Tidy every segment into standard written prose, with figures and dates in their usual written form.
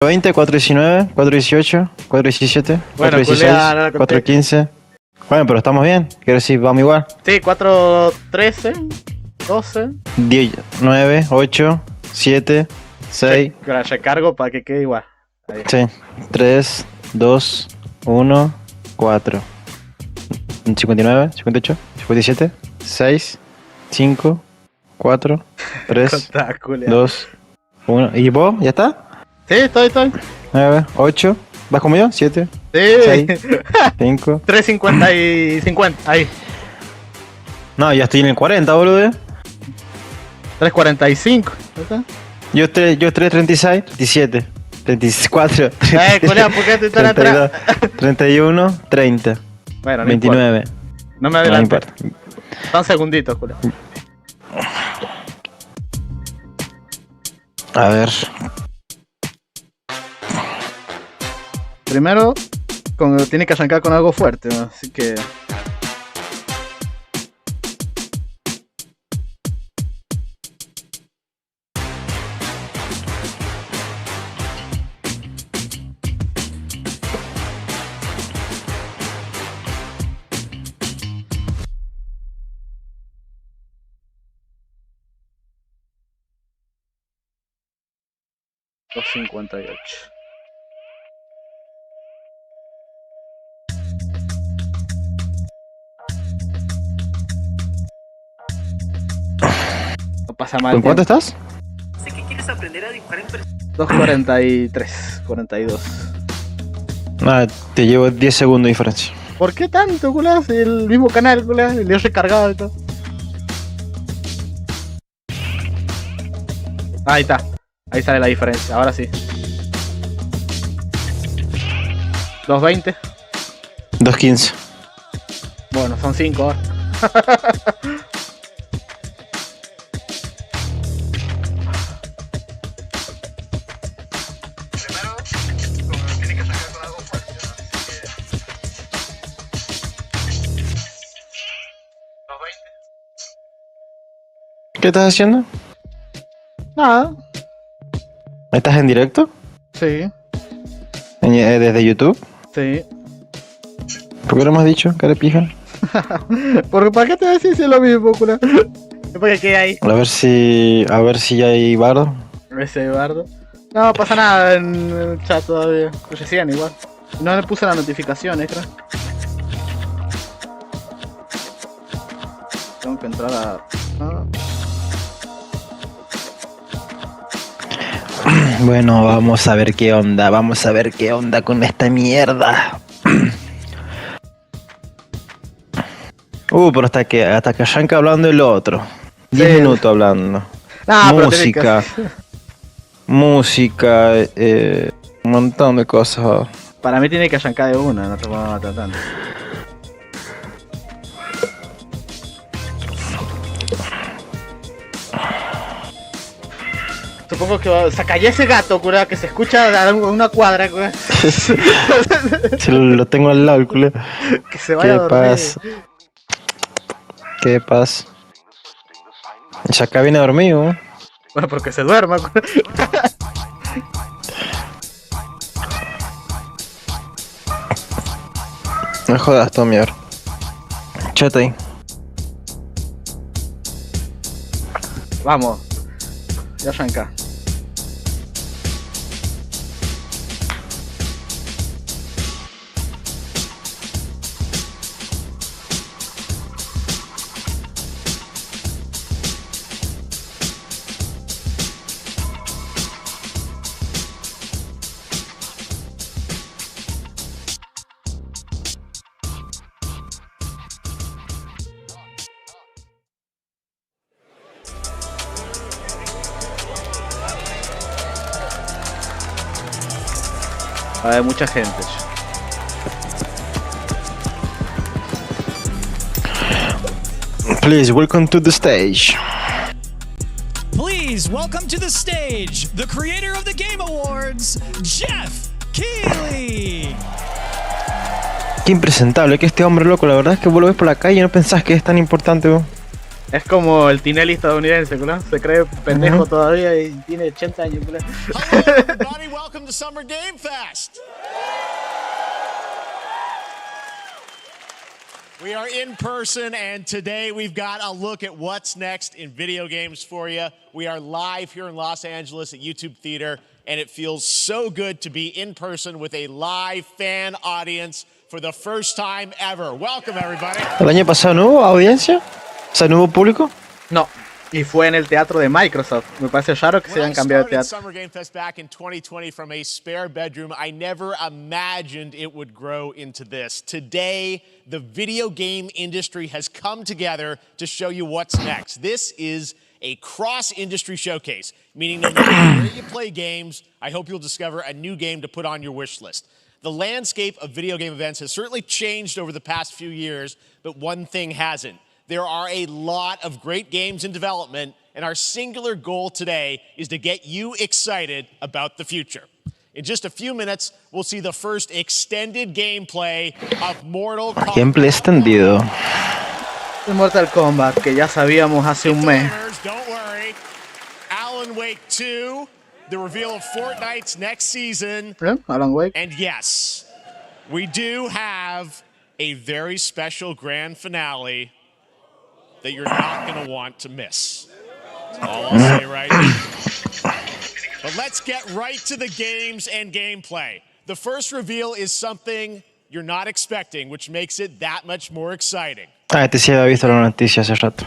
420, 419, 418, 417, Bueno, 416, culea, no la conté. 415. Bueno, pero estamos bien. Quiero decir, vamos igual. Sí, 4, 13, 12. 10, 9, 8, 7, 6. Ya cargo para que quede igual. Ahí. Sí. 3, 2, 1, 4. 59, 58, 57, 6, 5, 4, 3, Contá, culea. 2, 1. ¿Y vos? ¿Ya está? Sí, estoy. 9, 8. ¿Vas como yo? 7, Sí. 6, 5. 350 y 50, ahí. No, ya estoy en el 40, boludo. 345. ¿Está? Yo 36, 37, 34, Culea, ¿por qué te están 32, atrás? 31, 30, Bueno, no 29. importa. No me No adelantes. importa. Son segunditos, culea. A ver. Primero, tiene que arrancar con algo fuerte, ¿no? Así que... $2.58. No pasa mal. ¿Con cuánto estás? Sé que quieres aprender a dibujar en persona. 2.43, 42. Nada, te llevo 10 segundos de diferencia. ¿Por qué tanto, culá? Si el mismo canal, culá, le he recargado y todo. Ahí está. Ahí sale la diferencia, ahora sí. 2.20. 2.15. Bueno, son 5 ahora. ¿Qué estás haciendo? Nada. ¿Estás en directo? Sí, ¿Desde YouTube? sí. ¿Por qué no me has dicho, carepija? Porque ¿para qué te decís si es lo mismo, culá? Es porque qué hay. A ver si ya hay bardo. Ese bardo. No pasa nada en el chat todavía. Recién igual. No le puse las notificaciones, creo. Tengo que entrar a... Ah. Bueno, vamos a ver qué onda. Vamos a ver qué onda con esta mierda. Pero hasta que arranca hablando el otro. 10 Sí. minutos hablando. Ah, pero tenés Música. Música, un montón de cosas. Para mí tiene que arrancar de una, no te vamos a matar tanto. Supongo que va... Sacallé ese gato, cura, que se escucha a una cuadra, cura. Si lo tengo al lado, el culo. Que se vaya a ¿Qué dormir. pasa? ¿Qué pasa? Ya acá viene dormido. Bueno, porque se duerma, cura. No jodas, Tommy, ahora. Chata ahí. Vamos. Ya arranca. Hay mucha gente. Please, welcome to the stage. Please welcome to the stage the creator of the Game Awards, Jeff Keighley. Qué impresentable que este hombre loco. La verdad es que vos lo ves por la calle y no pensás que es tan importante, vos. Es como el Tinelli estadounidense, ¿no? Se cree pendejo todavía y tiene 80 años, ¿no? Hello, everybody. Welcome to Summer Game Fest. We are in person, and today we've got a look at what's next in video games for you. We are live here in Los Angeles at YouTube Theater, and it feels so good to be in person with a live fan audience for the first time ever. Welcome, everybody. ¿El año pasado no hubo audiencia? O sea, ¿no hubo público? No, y fue en el teatro de Microsoft. Me parece raro que se hayan cambiado de teatro. Summer Game Fest back in 2020 from a spare bedroom, I never imagined it would grow into this. Today, the video game industry has come together to show you what's next. This is a cross-industry showcase, meaning no matter where you play games, I hope you'll discover a new game to put on your wish list. The landscape of video game events has certainly changed over the past few years, but one thing hasn't. There are a lot of great games in development, and our singular goal today is to get you excited about the future. In just a few minutes, we'll see the first extended gameplay of Mortal Kombat. Gameplay extendido. El Mortal Kombat, que ya sabíamos hace un mes. Don't worry. Alan Wake 2, the reveal of Fortnite's next season. Alan Wake. And yes, we do have a very special grand finale that you're not going to want to miss. That's all I'll say right now. But let's get right to the games and gameplay. The first reveal is something you're not expecting, which makes it that much more exciting. Ah, este sí había visto la noticia hace rato.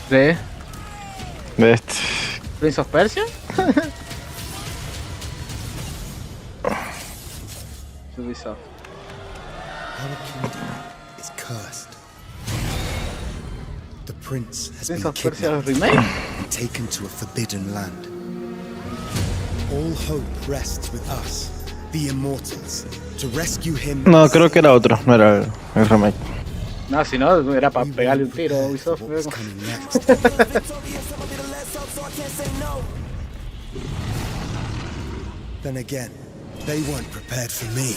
¿De De este. Prince of Persia? Ubisoft. Our kingdom is cursed. The prince has Prince been of Persia kidnapped remake? and taken to a forbidden land. All hope rests with us, the immortals, to rescue him. No, creo que era otro, no era el remake. No, si no, era para pegarle un tiro a Ubisoft. What's coming next? Then again, they weren't prepared for me.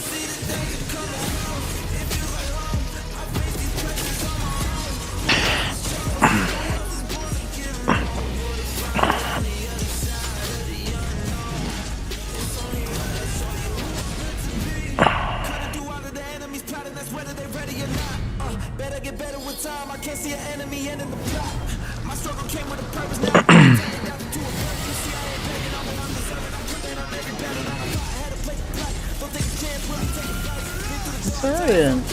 Está bien.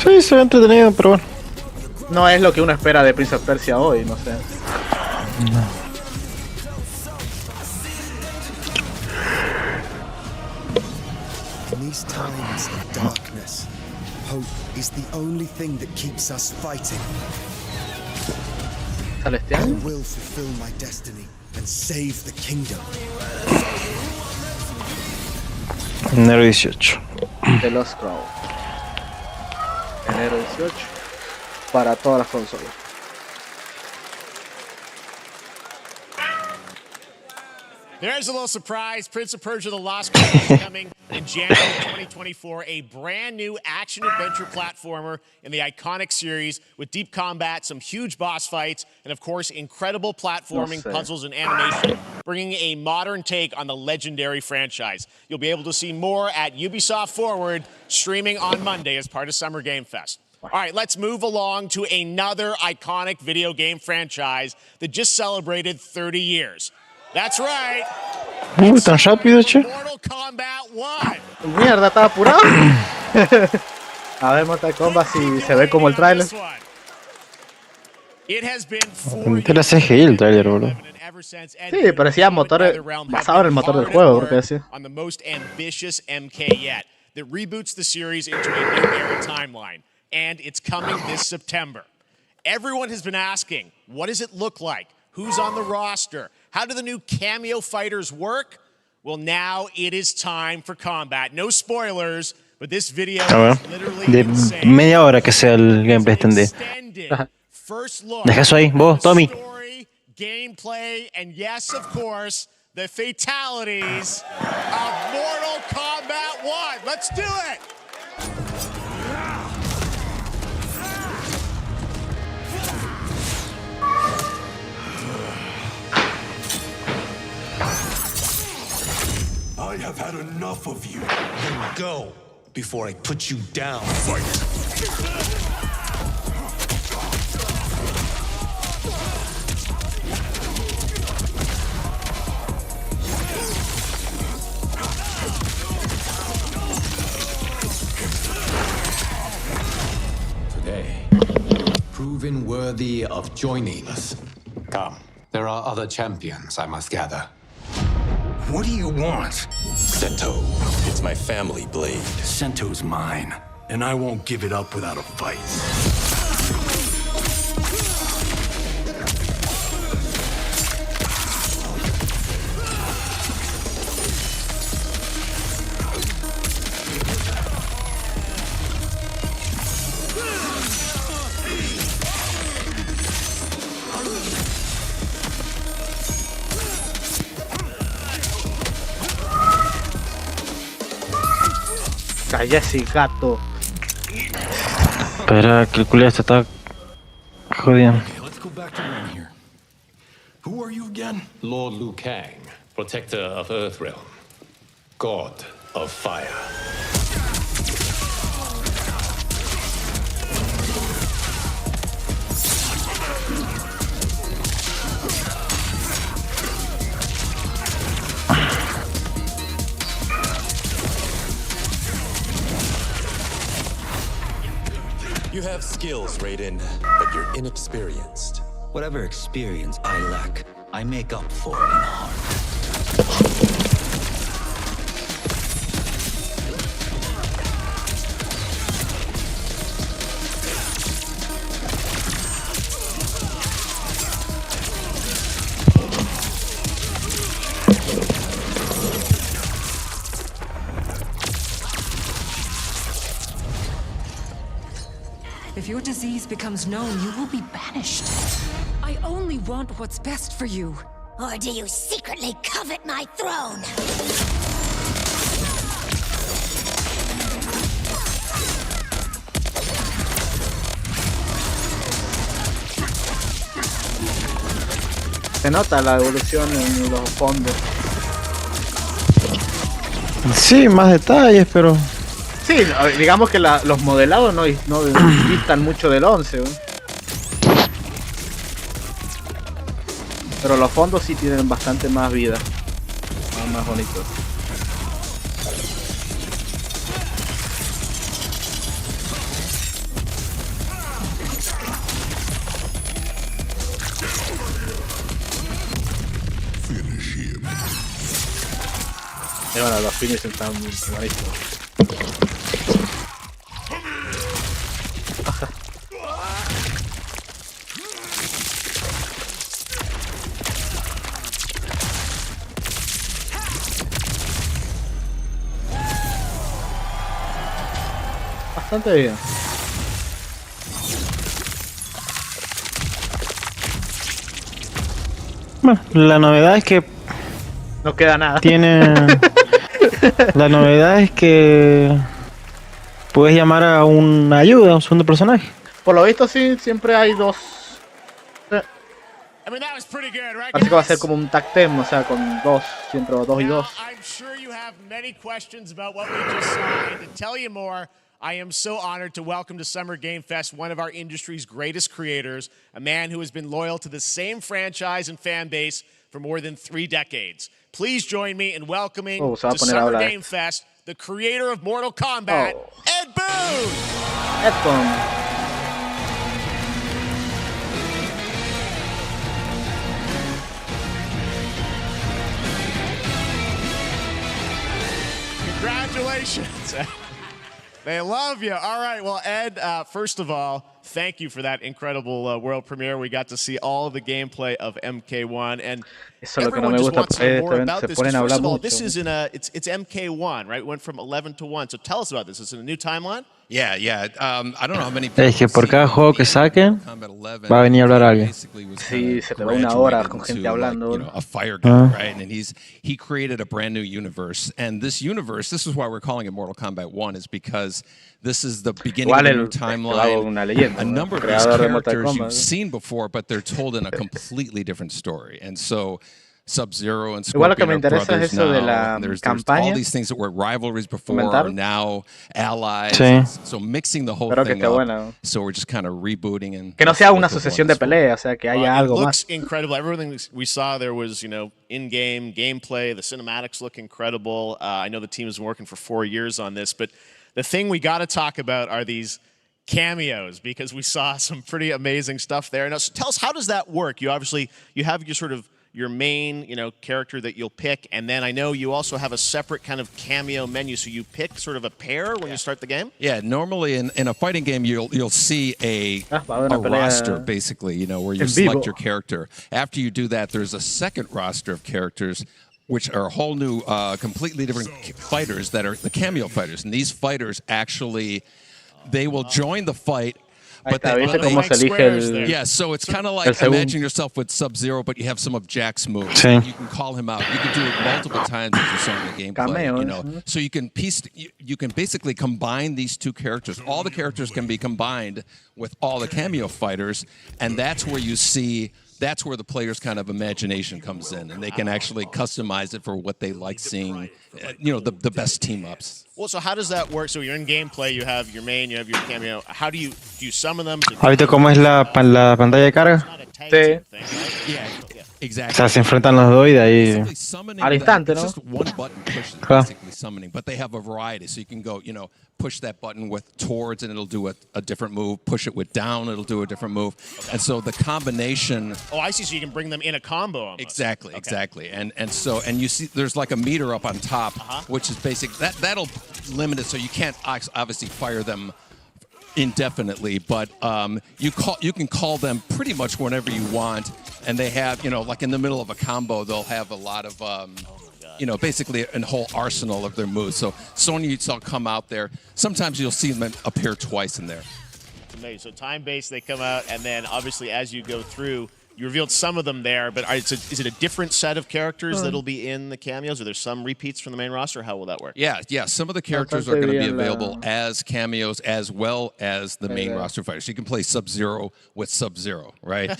Sí, se ve entretenido, pero bueno. No es lo que uno espera de Prince of Persia hoy, no sé. In these times of darkness, hope is the only thing that keeps us fighting. ¿Sale este I año? will fulfill my destiny and save the kingdom. Enero 18. The Lost Crown. Enero 18. Para todas las consolas. There's a little surprise. Prince of Persia: The Lost Crown is coming in January 2024. A brand new action-adventure platformer in the iconic series with deep combat, some huge boss fights, and of course, incredible platforming, puzzles, and animation, bringing a modern take on the legendary franchise. You'll be able to see more at Ubisoft Forward, streaming on Monday as part of Summer Game Fest. All right, let's move along to another iconic video game franchise that just celebrated 30 years. That's right. Tan rápido, che. Mortal Kombat 1. Mierda, estaba apurado. A ver, Mortal Kombat si se ve como el trailer. It has been 4 Era CGI el trailer, boludo. Sí, parecía motor basado en el motor del juego, porque decía. On the most ambitious MK yet that reboots the series into a new era timeline, and it's coming this September. Everyone has been asking, what does it look like? Who's on the roster? How do the new cameo fighters work? Well, now it is time for combat. No spoilers, but this video is literally De insane. media hora que sea el gameplay extendido. First look. Deja eso ahí, vos, Tommy. Story, gameplay, and yes, of course, the fatalities of Mortal Kombat 1. Let's do it. I have had enough of you. Then go before I put you down. Fight! Proven worthy of joining us. Come, there are other champions I must gather. What do you want? Sento. It's my family blade. Sento's mine, and I won't give it up without a fight. Cállese, gato. Espera, que el culiao se está jodiendo. Okay, let's go back to one here. Who are you again? Lord Liu Kang, protector of Earthrealm. God of Fire. You have skills, Raiden, but you're inexperienced. Whatever experience I lack, I make up for in heart. If your disease becomes known, you will be banished. I only want what's best for you. Or do you secretly covet my throne? Se nota la evolución en los fondos. Sí, más detalles, pero... Sí, digamos que los modelados no distan mucho del 11, ¿eh? Pero los fondos sí tienen bastante más vida. Más bonitos. Y bueno, los fines están muy bonitos. Bastante bien. Bueno, la novedad es que no queda nada. Tiene... La novedad es que puedes llamar a una ayuda, a un segundo personaje. Por lo visto sí, siempre hay dos. Parece que va a ser como un tag team, o sea, con dos, siempre dos y dos. I am so honored to welcome to Summer Game Fest one of our industry's greatest creators, a man who has been loyal to the same franchise and fan base for more than 3 decades. Please join me in welcoming to Summer Game Fest the creator of Mortal Kombat, Ed Boon! Ed Boon. Congratulations! They love you. All right. Well, Ed, first of all, thank you for that incredible world premiere. We got to see all the gameplay of MK1, and everyone just wants to know more about this. First of all, this is it's MK1, right? It went from 11 to 1. So tell us about this. Is it a new timeline? Yeah. I don't know how many. Es que por cada juego que saquen va a venir a hablar alguien. Sí, se te va una hora con gente hablando. You know, a fire guy, right? And he created a brand new universe, and this universe, this is why we're calling it Mortal Kombat 1, is because this is the beginning of a new timeline. A number of these characters you've seen before, but they're told in a completely different story, and so Sub-Zero and Igual lo que Scorpion me are interesa es brothers eso de now. la There's campaña. all these things that were rivalries before Comentar. are now allies. Sí. So mixing the whole Espero que thing esté up. buena. So we're just kind of rebooting and Que no sea una sucesión de peleas, o sea, que haya It algo looks más. incredible. Everything we saw there was, in-game gameplay. The cinematics look incredible. I know the team has been working for 4 years on this, but the thing we got to talk about are these cameos, because we saw some pretty amazing stuff there. Now, so tell us, how does that work? You have your main, character that you'll pick, and then I know you also have a separate kind of cameo menu, so you pick sort of a pair when you start the game? Yeah, normally in a fighting game, you'll see a roster, basically, where you select your character. After you do that, there's a second roster of characters, which are a whole new, completely different fighters that are the cameo fighters. And these fighters actually, they will join the fight. But yeah, so it's kind of like, imagine yourself with Sub-Zero, but you have some of Jack's moves. Sí. You can call him out. You can do it multiple times, as you saw in the gameplay. So you can basically combine these two characters. All the characters can be combined with all the cameo fighters, and that's where you see. That's where the player's kind of imagination comes in, and they can actually customize it for what they like seeing, the best team-ups. Well, so how does that work? So you're in gameplay, you have your main, you have your cameo. How do you summon them? ¿Ahorita cómo es la pantalla de carga? Sí. Exactly. O sea, se enfrentan los dos y de ahí... Al instante, ¿no? Just one button push is basically summoning, but they have a variety. So you can go, push that button with towards and it'll do a different move. Push it with down, it'll do a different move. Okay. And so the combination... Oh, I see. So you can bring them in a combo almost. Exactly. And you see there's like a meter up on top, which is basic. That'll limit it, so you can't obviously fire them indefinitely, but you can call them pretty much whenever you want, and they have, like in the middle of a combo, they'll have a lot of basically a whole arsenal of their moves. So Sonya's will come out there. Sometimes you'll see them appear twice in there. Amazing. So time-based, they come out, and then obviously as you go through, you revealed some of them there, but is it a different set of characters that'll be in the cameos? Are there some repeats from the main roster? How will that work? Yeah. Some of the characters are going to be available as cameos as well as the main roster fighters. You can play Sub-Zero with Sub-Zero, right?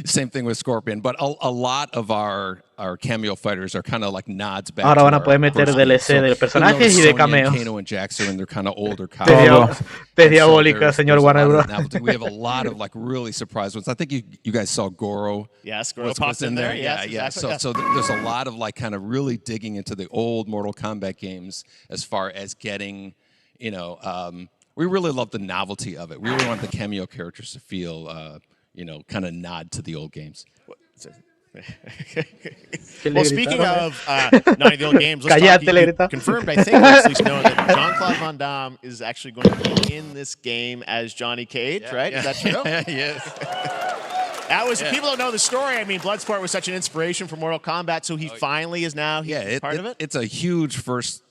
Same thing with Scorpion, but a lot of our cameo fighters are kind of like nods back. Ahora van a poder meter DLC de personajes y de cameos. Kano and Jax are in their kind of older Te diabólica, señor Warner Bros. We have a lot of like really surprise ones. I think you guys saw Goro. Yes, Goro popped in there. Yeah. Exactly. So there's a lot of like kind of really digging into the old Mortal Kombat games as far as getting, we really love the novelty of it. We really want the cameo characters to feel, kind of nod to the old games. Well, speaking of not the old games, let's talk, you confirmed, I think, at least knowing that Jean-Claude Van Damme is actually going to be in this game as Johnny Cage, right? Is that true? Yes. People don't know the story. I mean, Bloodsport was such an inspiration for Mortal Kombat, so he finally is now part of it? It's a huge first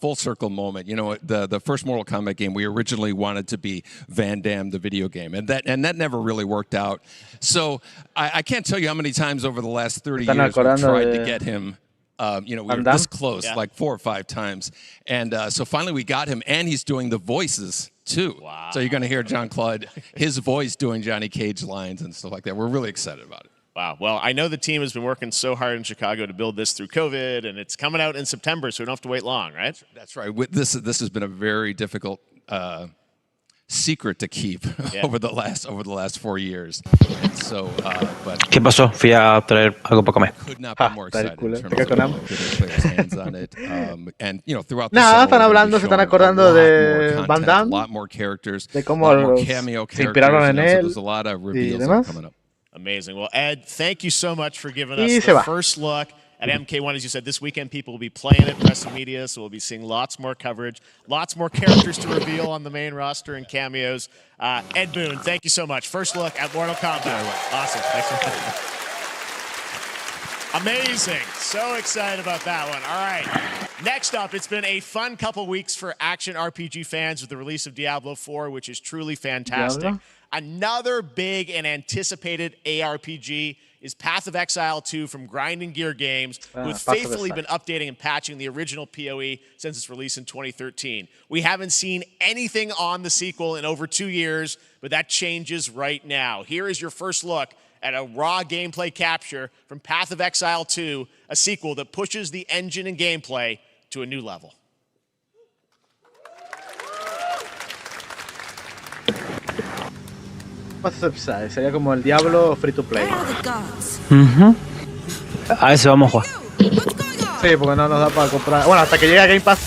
full circle moment. The first Mortal Kombat game, we originally wanted to be Van Damme, the video game, and that never really worked out. So I can't tell you how many times over the last 30 years we've tried to get him. We were this close, like 4 or 5 times. And so finally we got him, and he's doing the voices, too. Wow. So you're going to hear Jean-Claude, his voice doing Johnny Cage lines and stuff like that. We're really excited about it. Wow. Well, I know the team has been working so hard in Chicago to build this through COVID, and it's coming out in September, so we don't have to wait long, right? That's right. This has been a very difficult secret to keep over the last 4 years. And so, but ¿Qué pasó? Fui a traer algo para comer. Could not be more excited in terms of getting players' hands on it. And throughout the Nada, summer, están hablando, se están acordando de Van Damme, a lot more characters, de cómo more cameo se inspiraron en characters. él. So there's a lot of reveals that are coming up. Amazing. Well, Ed, thank you so much for giving us the first look at MK1. As you said, this weekend people will be playing it, press and media, so we'll be seeing lots more coverage, lots more characters to reveal on the main roster and cameos. Ed Boon, thank you so much. First look at Mortal Kombat. Awesome. Thanks for coming. Amazing. So excited about that one. All right. Next up, it's been a fun couple weeks for action RPG fans with the release of Diablo 4, which is truly fantastic. Diablo? Another big and anticipated ARPG is Path of Exile 2 from Grinding Gear Games, who have faithfully been updating and patching the original PoE since its release in 2013. We haven't seen anything on the sequel in over 2 years, but that changes right now. Here is your first look at a raw gameplay capture from Path of Exile 2, a sequel that pushes the engine and gameplay to a new level. Sería como el Diablo free to play. A ese vamos a jugar. Sí, porque no nos da para comprar. Bueno, hasta que llegue a Game Pass.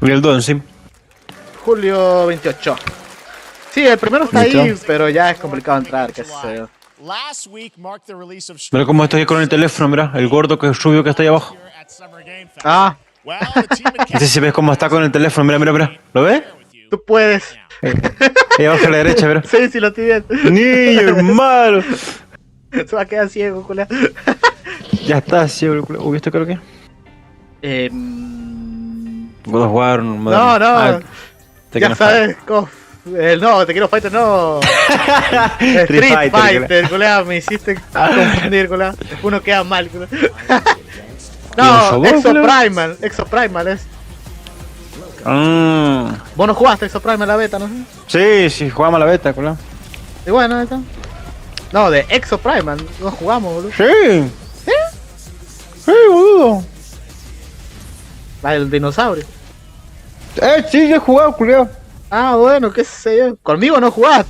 Y el 2 sí. Julio 28. Sí, el primero está ahí, pero ya es complicado entrar, qué sé yo. Mira cómo estoy con el teléfono, mira, el gordo que es rubio que está ahí abajo. Ah. No sé si ves cómo está con el teléfono, mira, mira, mira. ¿Lo ves? Tú puedes. Ahí abajo a la derecha, mira. Sí, sí lo estoy viendo. Niño, hermano. Se va a quedar ciego, culea. Ya está ciego, culea. Uy, esto creo que. God of War, no, ya sabes, no, te quiero Fighter, no. Street Fighter, culea, me hiciste confundir, culea. Uno queda mal, culea. No, Exo Primal es. Vos no jugaste Exo Primal la beta, ¿no? Sí, jugamos a la beta, culea. Y bueno, ahí está. No, de Exo Primal, no jugamos, boludo. Sí. ¿Sí? Sí, boludo. El dinosaurio. Sí, yo he jugado, culeo. Ah, bueno, qué sé yo. Conmigo no jugás.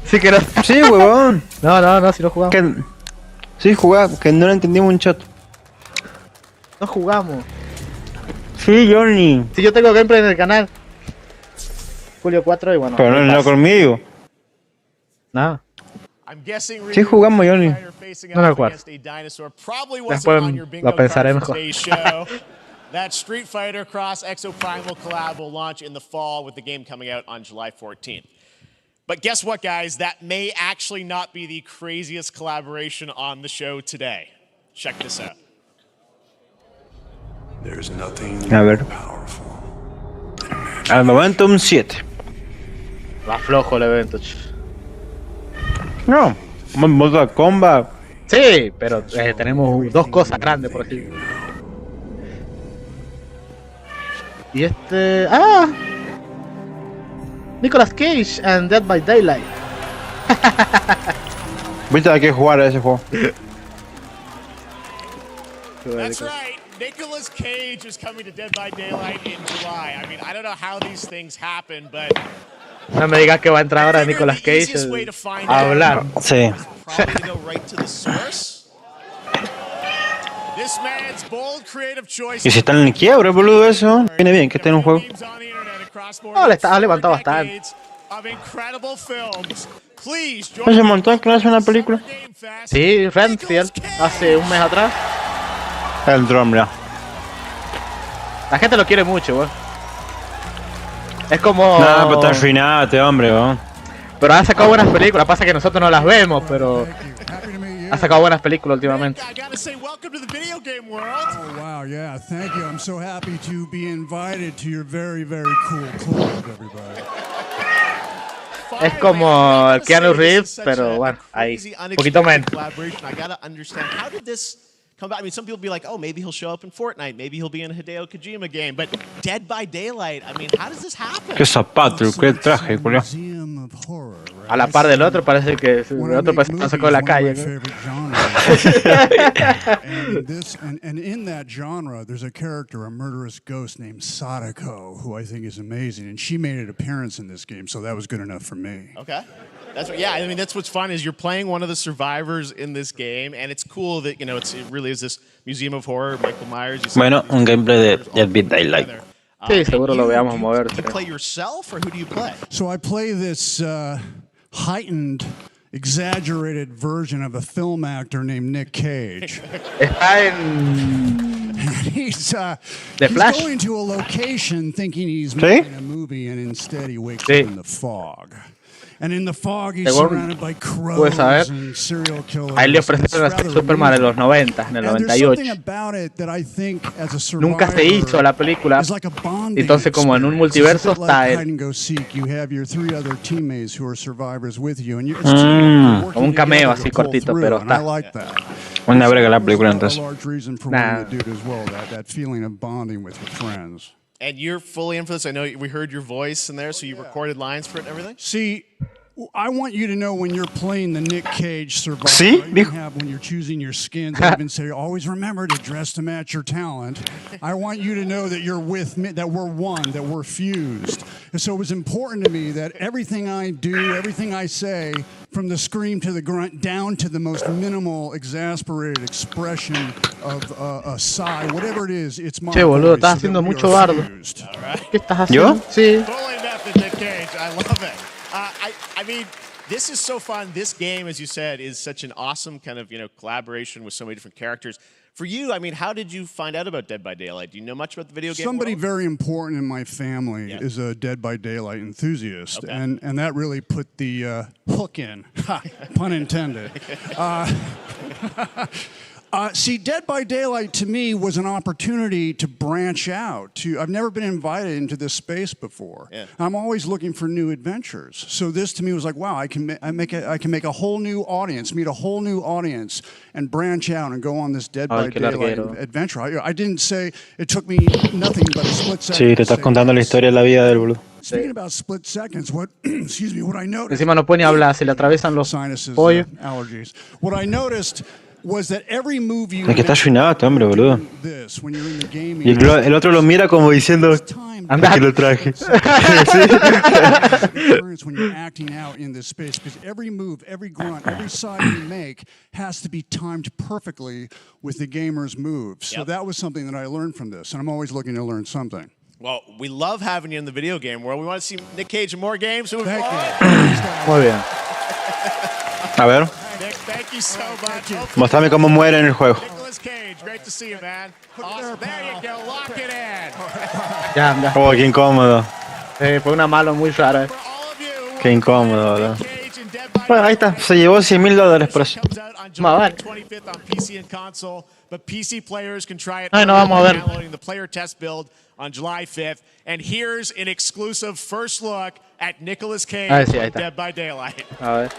Así que no. Sí, huevón. No, si no jugamos. Sí, jugamos, que no lo entendimos un chat. No jugamos. Sí, Johnny. Sí, yo tengo gameplay en el canal. Julio 4 y bueno. Pero no conmigo. Nada. Sí jugamos, Johnny. No me acuerdo. Después lo pensaré mejor. That Street Fighter Cross Exo Primal collab will launch in the fall with the game coming out on July 14th. But guess what, guys? That may actually not be the craziest collaboration on the show today. Check this out. There's nothing powerful. Al momento un 7. Va flojo el evento. No, Mortal Kombat. Sí, pero tenemos dos cosas grandes por aquí. Y Nicolas Cage and Dead by Daylight. Viste, hay que jugar a ese juego. That's right. Nicolas Cage is coming to Dead by Daylight in July. I mean, I don't know how these things happen, but no me digas que va a entrar ahora Nicolas Cage a hablar. Sí. Y si están en quiebra, boludo, eso. Viene bien que esté en un juego. No, le ha levantado bastante. Hace un montón que no hace una película. Sí, Renfield, hace un mes atrás. El drum, ya. La gente lo quiere mucho, weón. Es como... No, pero está arruinado este hombre, weón. Pero ha sacado buenas películas, pasa que nosotros no las vemos, pero... Ha sacado buenas películas últimamente. Oh wow, yeah, thank you. I'm so happy to be invited to your very, very cool club, everybody. Es como el Keanu Reeves, pero bueno, ahí, un poquito menos. I mean, some people be like, oh, maybe he'll show up in Fortnite, maybe he'll be in a Hideo Kojima game, but Dead by Daylight, I mean, how does this happen? Qué zapato, qué traje, culo. A la par del otro, parece que el otro lo sacó de la calle, ¿no? and in that genre, there's a character, a murderous ghost named Sadako, who I think is amazing, and she made an appearance in this game, so that was good enough for me. Okay. That's what, yeah, I mean, that's what's fun is you're playing one of the survivors in this game, and it's cool that, you know, it really is this museum of horror, Michael Myers. Bueno, un gameplay de Dead by Daylight. Sí, seguro lo veamos moverse. Do you play yourself, or who do you play? So I play this heightened exaggerated version of a film actor named Nick Cage. Está en... He's Flash. going to a location thinking he's making a movie, and instead he wakes up in the fog. And in the fog he's surrounded by crows and serial killers. Ahí le ofrecieron a Superman en los 90, en el 98. Nunca se hizo la película. Entonces, como en un multiverso está él. Como un cameo así cortito, pero está. Una brega la película entonces. Nah. And you're fully in for this. I know we heard your voice in there, so you recorded lines for it and everything? See, I want you to know when you're playing the Nick Cage survivor, you have when you're choosing your skins, I even say, always remember to dress to match your talent. I want you to know that you're with me, that we're one, that we're fused. And so it was important to me that everything I do, everything I say, from the scream to the grunt, down to the most minimal, exasperated expression of a sigh, whatever it is, it's my Che, boludo, voice, estás so haciendo that we mucho are bardo. fused. ¿Qué estás haciendo? ¿Yo? Sí. Fully method, Nick Cage. I love it. I mean, this is so fun. This game, as you said, is such an awesome kind of, collaboration with so many different characters. For you, I mean, how did you find out about Dead by Daylight? Do you know much about the video game Somebody world? very important in my family is a Dead by Daylight enthusiast, and that really put the hook in, pun intended. See, Dead by Daylight to me was an opportunity to branch out. I've never been invited into this space before. Yeah. I'm always looking for new adventures. So this to me was like, wow, I can make a whole new audience, meet a whole new audience, and branch out and go on this Dead by Daylight adventure. I didn't say it took me nothing but a split second. Sí, te estás contando la historia de la vida del boludo. Speaking about split seconds, what excuse me, what I noticed. Encima no puede ni hablar, se le atravesan los sinuses, pollos. Allergies. What I noticed was that every move you Es que está arruinado este hombre, boludo. this when you're in the gaming. Y el otro lo mira como diciendo, anda que lo traje. When you're acting out in this space, because every move, every grunt, every side you make has to be timed perfectly with the gamer's moves. So that was something that I learned from this, and I'm always looking to learn something. Well, we love having you in the video game world. We want to see Nick Cage in more games. So Thank you. Muy bien. A ver, Nick, thank you so much. mostrame cómo muere en el juego. Nicolas Cage, great to see you, man. Awesome. There you go, lock it in. Ya. Oh, qué incómodo. Fue una mano muy rara. Qué incómodo, boludo. Bueno, ahí está, se llevó $100,000 por eso. Más vale. 25th on PC and console, but PC players can try it Ay, no, vamos a ver. downloading the player test build on July 5th. And here's an exclusive first look at Nicolas Cage Ah, sí, ahí está. Dead by Daylight. A ver.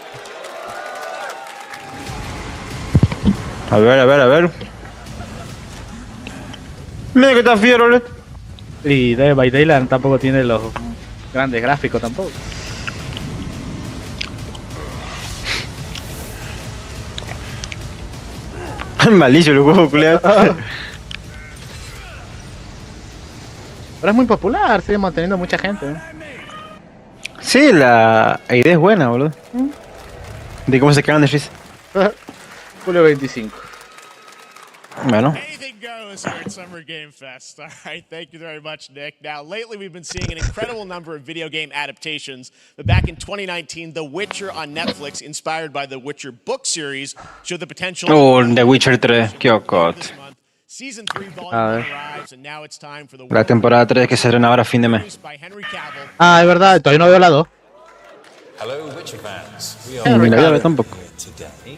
A ver, a ver, a ver. Mira que está fiero, ¿le? Y Dead by Daylight tampoco tiene los grandes gráficos tampoco. Malísimo el juego, culiado. Pero es muy popular, sigue manteniendo mucha gente. Sí, la idea es buena, boludo. De cómo se cagan de risa. Julio 25. Bueno. Anything goes here at Summer Game Fest. All right, thank you very much, Nick. Now, lately we've been seeing an incredible number of video game adaptations. But back in 2019, The Witcher on Netflix, inspired by the Witcher book series, showed the potential. Oh, The Witcher 3, qué ocote. Season 3 volume 1 arrives, and now it's time for the La temporada 3 que se estrena ahora a fin de mes. by Henry Cavill. Ah, es verdad, todavía no veo la 2. Hello, Witcher fans. We Ni la voy a ver tampoco.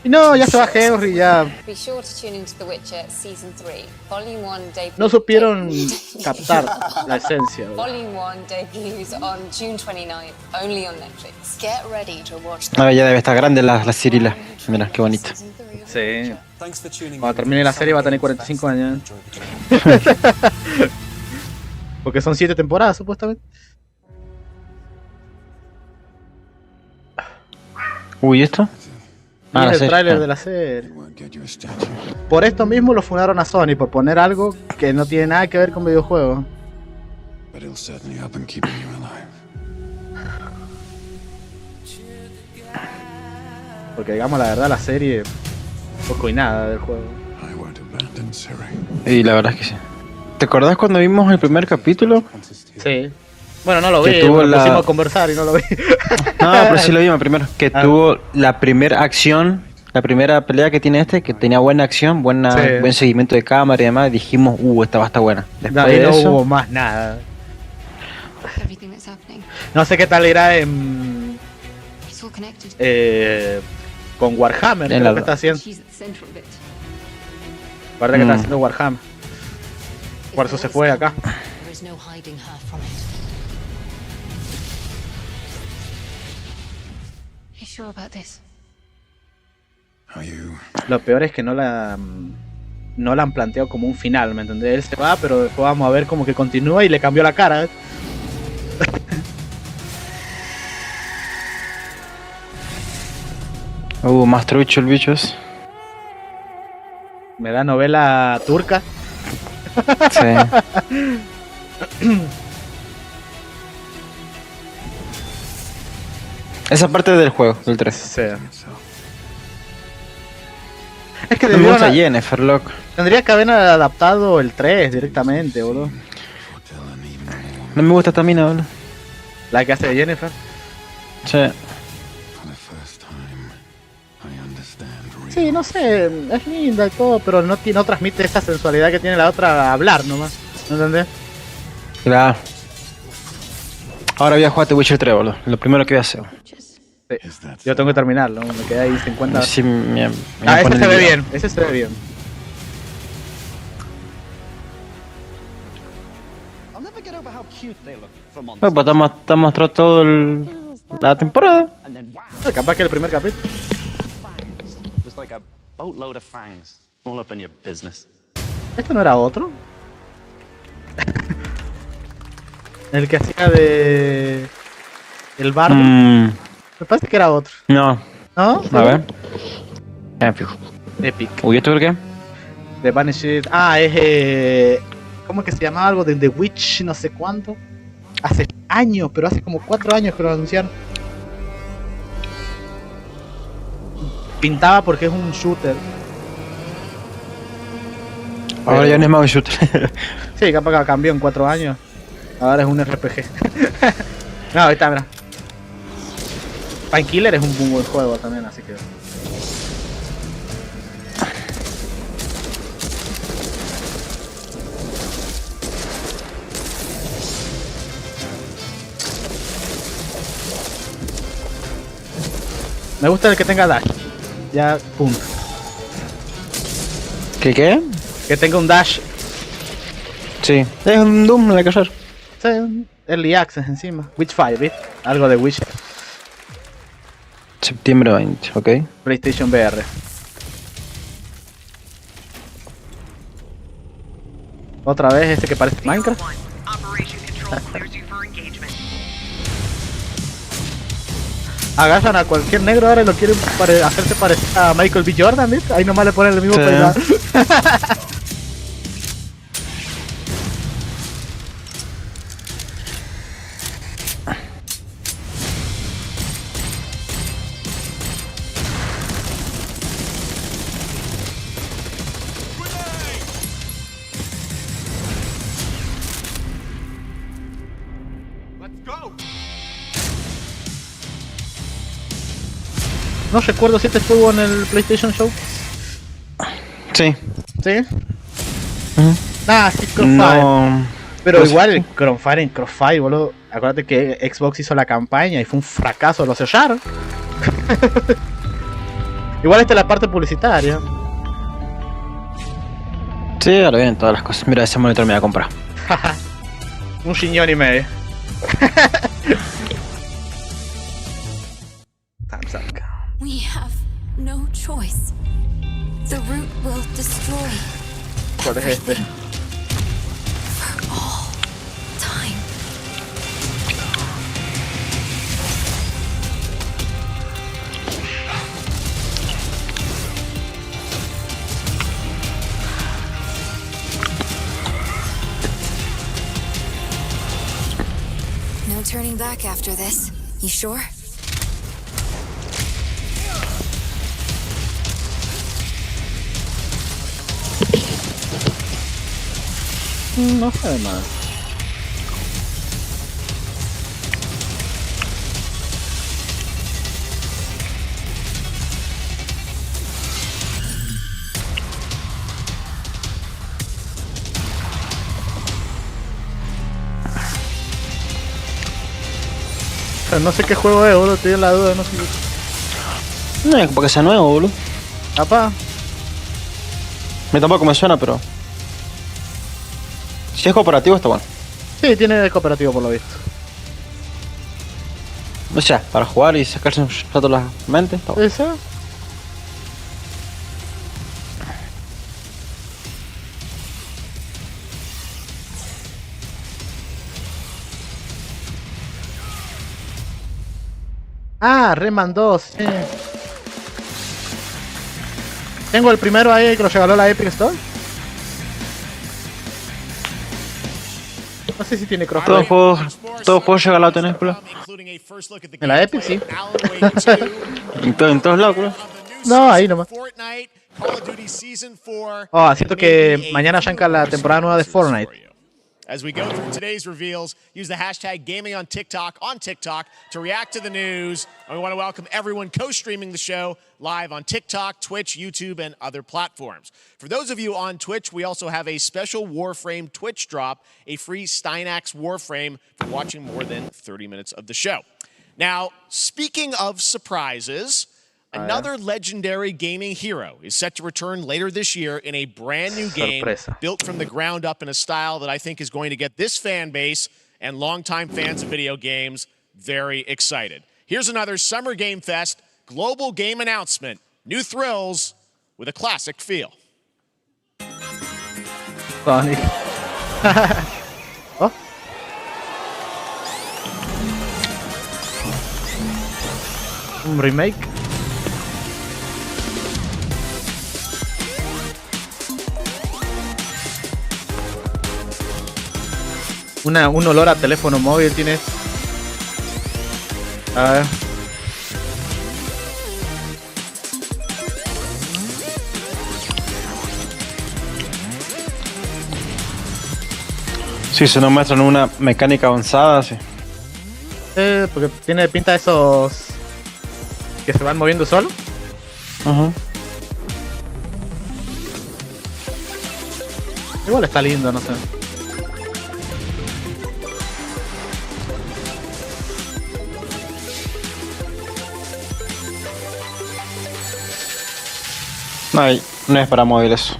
No, ya se va Henry, ya. Be sure to tune into The Witcher Season 3. Volume 1 debuts. No supieron captar la esencia. Volume 1 debuts on June 29th, only on Netflix. Get ready to watch. Ah, ya debe estar grande la Cirila. Mira, qué bonito. Sí. Cuando termine la serie va a tener 45 años. Porque son 7 temporadas, supuestamente. Uy, ¿esto? Ah, es el serie. tráiler de la serie. Por esto mismo lo fundaron a Sony, por poner algo que no tiene nada que ver con videojuegos. Porque digamos la verdad, la serie poco y nada del juego. Y la verdad es que sí. ¿Te acordás cuando vimos el primer capítulo? Sí. Bueno, no lo vi, Que tuvo nos la- pusimos a conversar y no lo vi. No, pero sí lo vimos primero. Que tuvo la primera acción, la primera pelea que tiene que tenía buena acción, buen seguimiento de cámara y demás. Y dijimos, esta va a estar buena. Después de no eso, hubo más nada. No sé qué tal irá con Warhammer, ¿qué es lo que está haciendo? Guarda que está haciendo Warhammer. Por eso se fue acá. Lo peor es que no la han planteado como un final, ¿me entendés? Él se va, pero después vamos a ver como que continúa y le cambió la cara. Más trucho el bichos. Me da novela turca. Sí. Esa parte del juego, del 3. Sí. Es que no me gusta Jennifer, loco. Tendría que haber adaptado el 3 directamente, boludo. No me gusta esta mina, boludo. La que hace de Jennifer. Sí. Sí, no sé, es linda y todo, pero no transmite esa sensualidad que tiene la otra a hablar nomás. ¿No entendés? Claro. Ahora voy a jugar The Witcher 3, boludo. Lo primero que voy a hacer. Sí. Yo tengo que terminarlo, me quedé ahí 50. Sí, ese se ve bien, ese se ve bien. Pues está mostrado todo la temporada. Capaz que el primer capítulo. ¿Esto no era otro? El que hacía de... el bardo. Me parece que era otro. No. ¿No? A ver. Ya me fijo. Epic. Uy, ¿esto por qué? The Vanished. Ah, es... ¿cómo que se llamaba algo? De The Witch, no sé cuánto. Hace años, pero hace como 4 años que lo anunciaron. Pintaba porque es un shooter. Ahora ya no es más un shooter. Sí, capaz que cambió en 4 años. Ahora es un RPG. No, ahí está, mira. Painkiller es un muy buen juego también, así que... Me gusta el que tenga dash. Ya, punto. ¿Qué? Que tenga un dash. Sí. Es un Doom en la que hacer. Sí, Early Access encima. Witchfire, ¿viste? Algo de Witch. Septiembre 20, ok. PlayStation VR. Otra vez este que parece Minecraft. Agarran a cualquier negro ahora y lo quieren hacerse parecer a Michael B. Jordan, ¿viste? Ahí nomás le ponen el mismo peinado. No recuerdo si este estuvo en el PlayStation Show. Sí. ¿Sí? Sí, Crossfire. No. Pero pues, igual el Crossfire, boludo. Acuérdate que Xbox hizo la campaña y fue un fracaso, lo sellaron. Igual esta es la parte publicitaria. Sí, ahora vienen todas las cosas. Mira, ese monitor me voy a comprar. Un riñón y medio. We have no choice. The root will destroy. ¿Cuál es este? For all time. No turning back after this. You sure? No sé más. Pero no sé qué juego es, boludo, estoy en la duda, no sé. No es porque sea nuevo, boludo. Papá. Me tampoco me suena, pero. Si es cooperativo, está bueno. Sí, tiene cooperativo por lo visto. O sea, para jugar y sacarse un rato la mente, está bueno. ¿Esa? Ah, Rayman 2, sí. Tengo el primero ahí que lo regaló la Epic Store. No sé si tiene cross. Todos juegos regalados tenés, boludo. En la Epic, sí. En todos lados, boludo. No, ahí nomás. Oh, siento que mañana arranca la temporada nueva de Fortnite. As we go through today's reveals, use the hashtag gaming on TikTok to react to the news. And we want to welcome everyone co-streaming the show live on TikTok, Twitch, YouTube, and other platforms. For those of you on Twitch, we also have a special Warframe Twitch drop, a free Steinax Warframe for watching more than 30 minutes of the show. Now, speaking of surprises, another legendary gaming hero is set to return later this year in a brand new game built from the ground up in a style that I think is going to get this fan base and longtime fans of video games very excited. Here's another Summer Game Fest global game announcement. New thrills with a classic feel. Sonic. Oh. Un remake. Un olor a teléfono móvil tiene. A ver. Sí, se nos muestran una mecánica avanzada, sí. Porque tiene pinta de esos que se van moviendo solo. Igual está lindo, no sé. No es para móvil eso.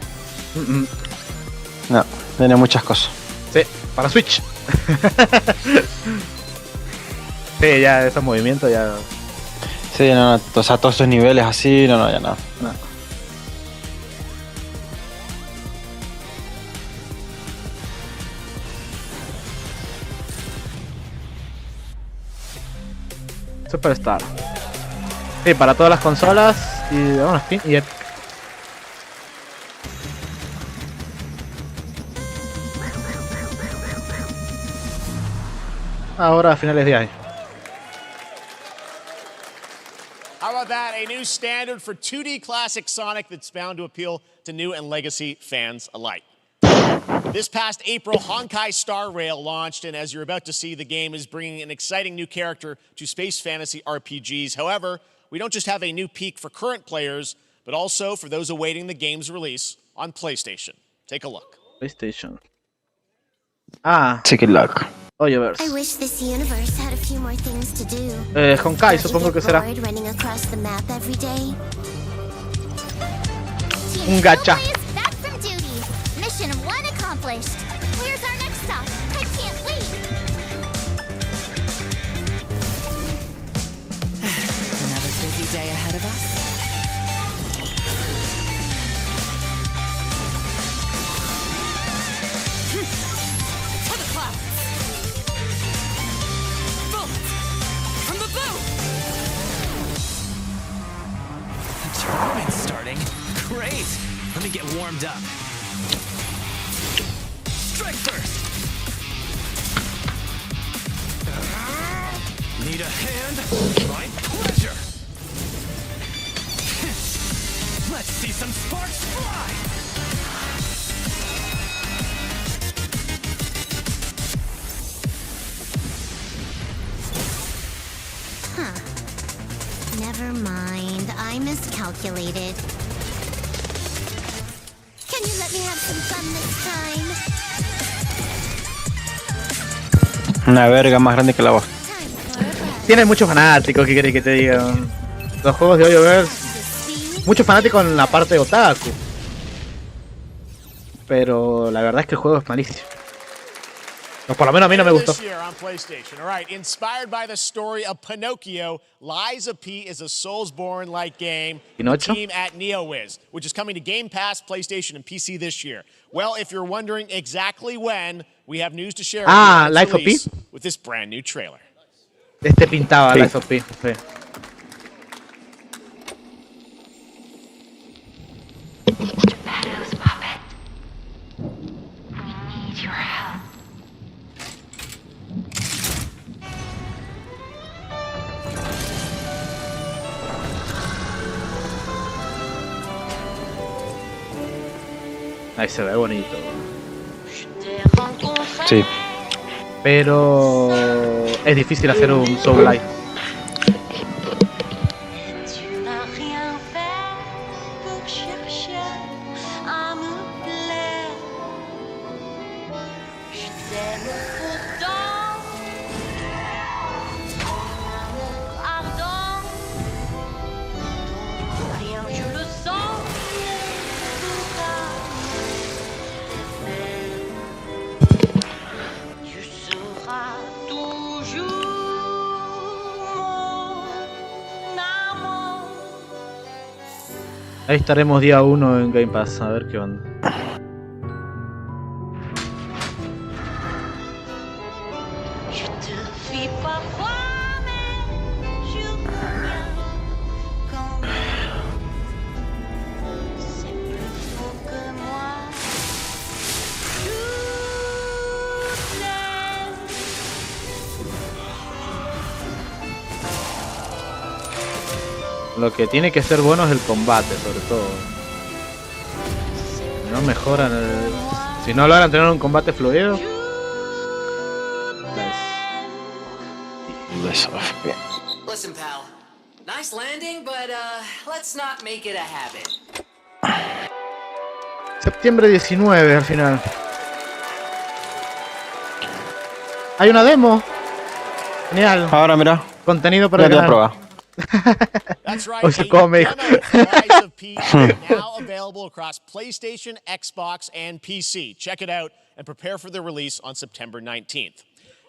No, tiene muchas cosas. Sí, para Switch. Sí, ya esos movimientos ya. Sí, no, o sea, todos esos niveles así, no, ya nada. No. Superstar. Sí, para todas las consolas y bueno, Steam y Epic. Ahora a finales de año. How about that? A new standard for 2D classic Sonic that's bound to appeal to new and legacy fans alike. This past April, Honkai Star Rail launched, and as you're about to see, the game is bringing an exciting new character to space fantasy RPGs. However, we don't just have a new peak for current players, but also for those awaiting the game's release on PlayStation. Take a look. PlayStation. Ah. Take a look. Oyeverse. I wish this universe had a few more things to do. Honkai supongo que será. Un gacha. Back from duty. Mission 1 accomplished. Where's our next stop? I can't wait. Another busy day ahead of us. To the clouds. Bullets from the boom. The tournament's starting. Great. Let me get warmed up. Strike first. Need a hand? My pleasure. Let's see some sparks fly. Never mind. I miscalculated. Can you let me have some fun this time? Una verga más grande que la voz. Time for a breath. Tiene muchos fanáticos, ¿qué querés que te diga? Los juegos de Hoyoverse, muchos fanáticos en la parte de otaku. Pero la verdad es que el juego es malísimo. O por lo menos a mí no me gustó. Inspired by the story of Pinocchio, Lies of P is a Soulsborne-like game. Pinocho? Team at NeoWiz, which is coming to Game Pass, PlayStation, and PC this year. Well, if you're wondering exactly when, we have news to share Lies of P with this brand new trailer. Este pintaba Lies of P. Sí. Ahí se ve bonito. Sí. Pero es difícil hacer un Soul Light. Ahí estaremos día 1 en Game Pass, a ver qué onda. Lo que tiene que ser bueno es el combate, sobre todo. No mejoran el... Si no logran tener un combate fluido. Listen, pal. Nice landing, but let's not make it a habit. Septiembre 19 al final. Hay una demo. Genial. Ahora mira. Contenido para el canal. That's right. O se come. Lies of P is now available across PlayStation, Xbox, and PC. Check it out and prepare for the release on September 19th.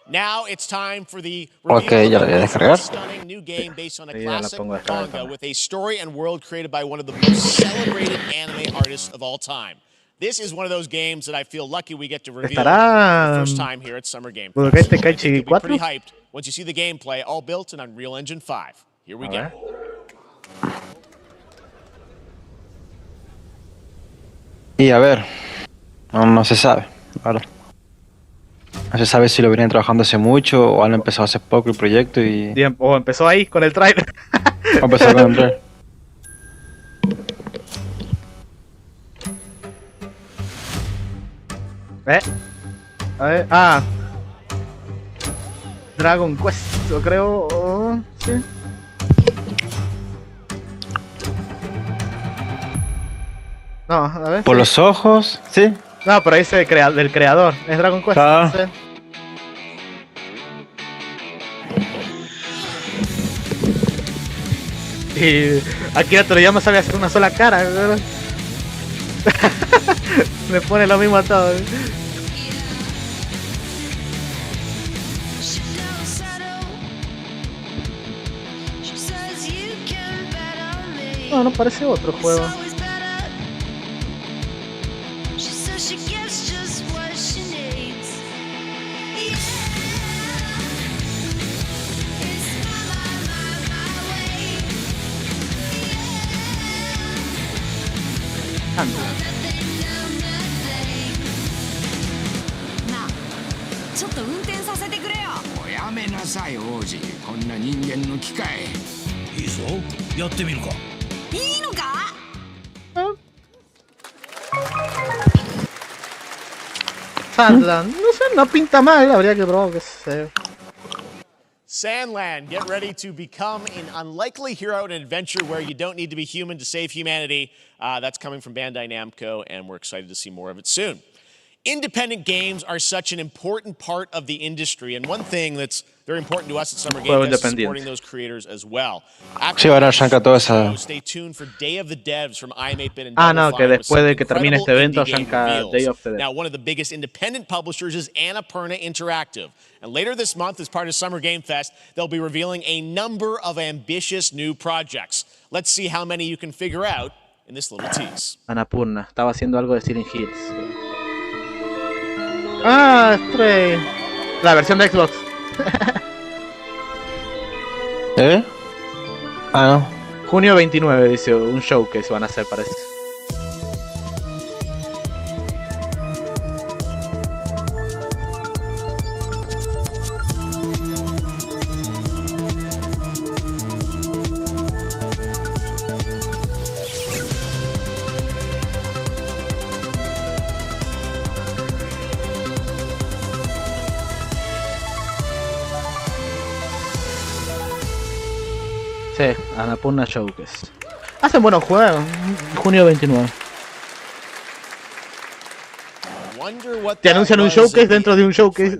Now it's time for the ya la voy a descargar. stunning new game based on a classic manga with a story and world created by one of the most celebrated anime artists of all time. This is one of those games that I feel lucky we get to review for the first time here at Summer Game Fest. You'll be pretty hyped once you see the gameplay, all built in Unreal Engine 5. Here we go. Y a ver, no se sabe, ahora. No se sabe si lo vienen trabajando hace mucho o han empezado hace poco el proyecto y... O empezó ahí con el trailer. O empezó con el trailer. A ver, Dragon Quest, yo creo. Sí. No, a ver. Por los ojos, sí. No, pero ese del creador. Es Dragon Quest. Ah. Sí. Y Akira Toriyama sabe hacer una sola cara, ¿verdad? Le pone lo mismo a todos. No parece otro juego. Sandland, no sé, no pinta mal, habría que probar, qué sé. Sandland, get ready to become an unlikely hero in an adventure where you don't need to be human to save humanity. That's coming from Bandai Namco, and we're excited to see more of it soon. Independent games are such an important part of the industry, and one thing that's very important to us at Summer Juego Game Fest is independiente. supporting those creators as well. Sí, ahora arranca toda esa. Stay tuned for Day of the Devs from IM8bit and Ah, Double no, Fine que with después some de que termine este incredible evento indie game arranca reveals. Day of the Dead. Now, one of the biggest independent publishers is Annapurna Interactive. And later this month, as part of Summer Game Fest, they'll be revealing a number of ambitious new projects. Let's see how many you can figure out in this little tease. Annapurna, estaba haciendo algo de Silent Hills. Ah, Stray. La versión de Xbox. ¿Eh? Ah, no. Junio 29, dice, un show que se van a hacer, parece. Sí, Annapurna Showcase. Hacen buenos juegos. Junio 29. Te anuncian un showcase dentro de un showcase.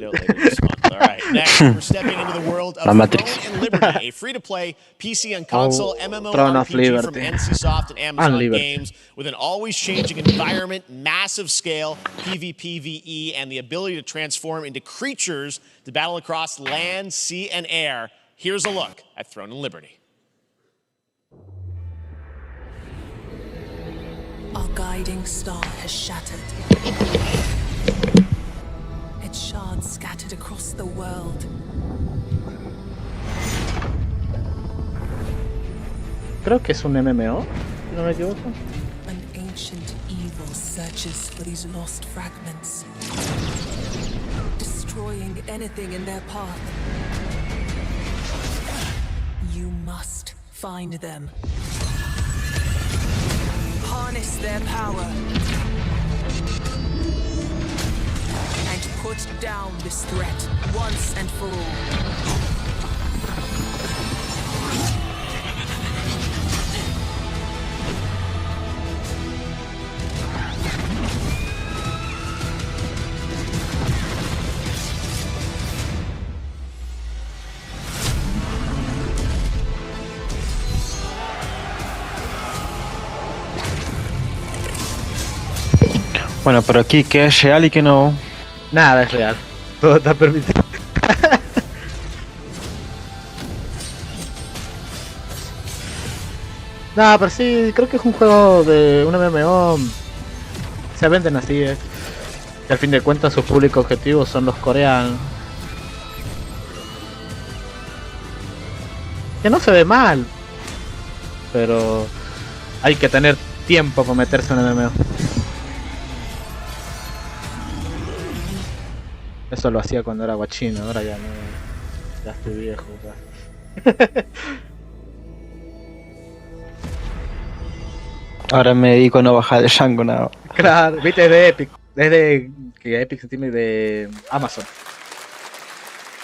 La Matrix. A free-to-play PC and console Throne of MMORPG from Liberty. NCSoft and Amazon Liberty. Games with an always-changing environment, massive scale, PvPvE, and the ability to transform into creatures to battle across land, sea, and air. Here's a look at Throne and Liberty. Our guiding star has shattered. Its shards scattered across the world. Creo que es un MMO, si no me equivoco. An ancient evil searches for these lost fragments, destroying anything in their path. You must find them. Harness their power and put down this threat once and for all. Bueno, pero aquí que es real y que no. Nada es real. Todo está permitido. No, pero sí, creo que es un juego de un MMO. Se venden así, que al fin de cuentas su público objetivo son los coreanos. Que no se ve mal, pero hay que tener tiempo para meterse en MMO. Eso lo hacía cuando era guachino, ahora ya no. Ya estoy viejo. Ya. Ahora me dedico a no bajar de rango nada. Claro, viste, es de Epic. Desde que Epic se tiene de Amazon.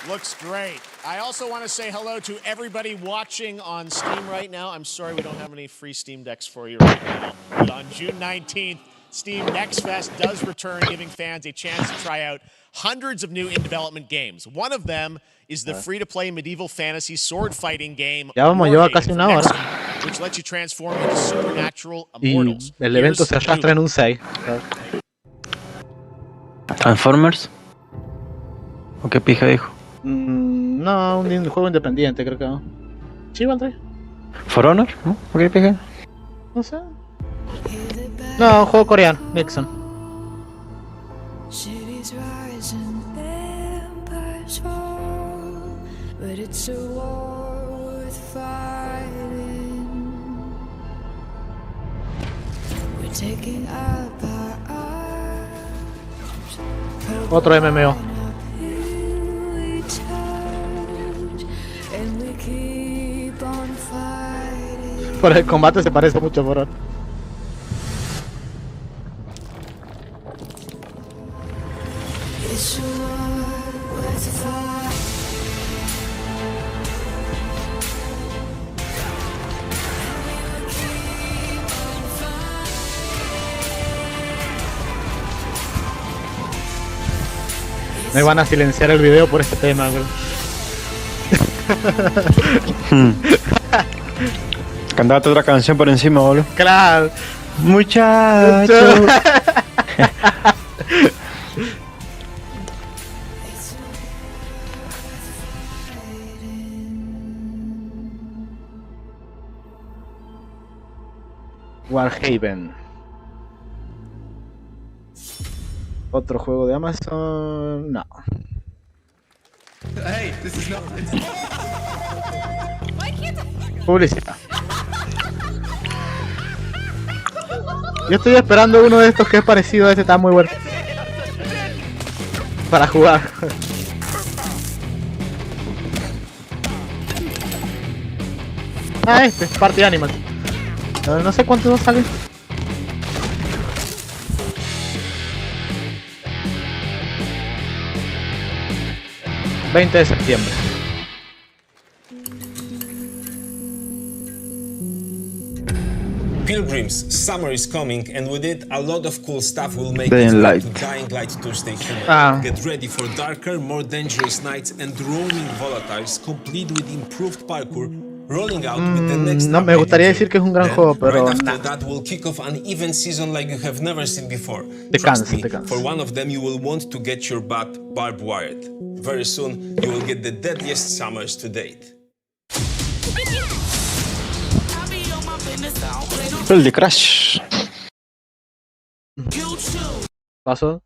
Looks great. I also want to say hello to everybody watching on Steam right now. I'm sorry we don't have any free Steam decks for you right now. But on June 19th, Steam Next Fest does return, giving fans a chance to try out hundreds of new in-development games. One of them is the free-to-play medieval fantasy sword fighting game, Ya vamos, lleva casi una hora. which lets you transform into supernatural Y immortals. el evento se arrastra en un 6. ¿Transformers? ¿O qué pija dijo? No, un juego independiente, creo que no. Sí, valdría. ¿For Honor? ¿No? ¿O qué pija? No sé. No, un juego coreano, Nixon. Cities rise and empires fall, but it's a war worth fighting. We're taking up our arms. Otro MMO. We touch, and we keep on fighting. Por el combate se parece mucho por ahora. It's a war worth fighting. Me van a silenciar el video por este tema, bro. Cantate otra canción por encima, boludo. Claro. Muchacho. Warhaven. Otro juego de Amazon. No. Hey, this is not. Publicidad. Yo estoy esperando uno de estos que es parecido a este, está muy bueno. Para jugar. Ah, este, Party Animal. No sé cuánto sale. ...20 de septiembre. Pilgrims, summer is coming, and with it, a lot of cool stuff will make Dying it back Light. to Dying Light 2 Station. Get ready for darker, more dangerous nights and roaming volatiles, complete with improved parkour, rolling out with the next No, me gustaría decir que es un gran juego, pero right after that will kick off an event season like you have never seen before. Trust me, for one of them you will want to get your butt barbed wired. Very soon you will get the deadliest summers to date. El de Crash. ¿Pasó?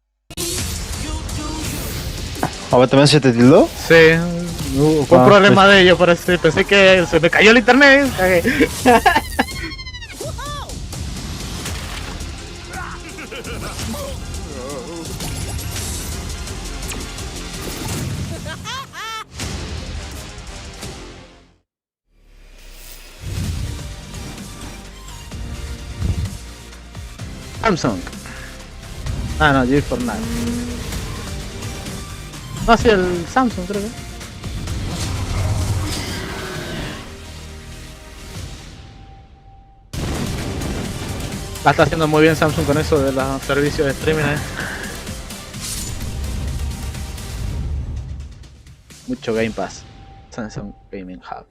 ¿A vos también se te tildó? Sí, fue un problema de ellos, parece. Pensé que se me cayó el internet. Cagué. Samsung. Ah, no, G for Night. No, sí, el Samsung creo que. La está haciendo muy bien Samsung con eso de los servicios de streaming. Mucho Game Pass. Samsung Gaming Hub.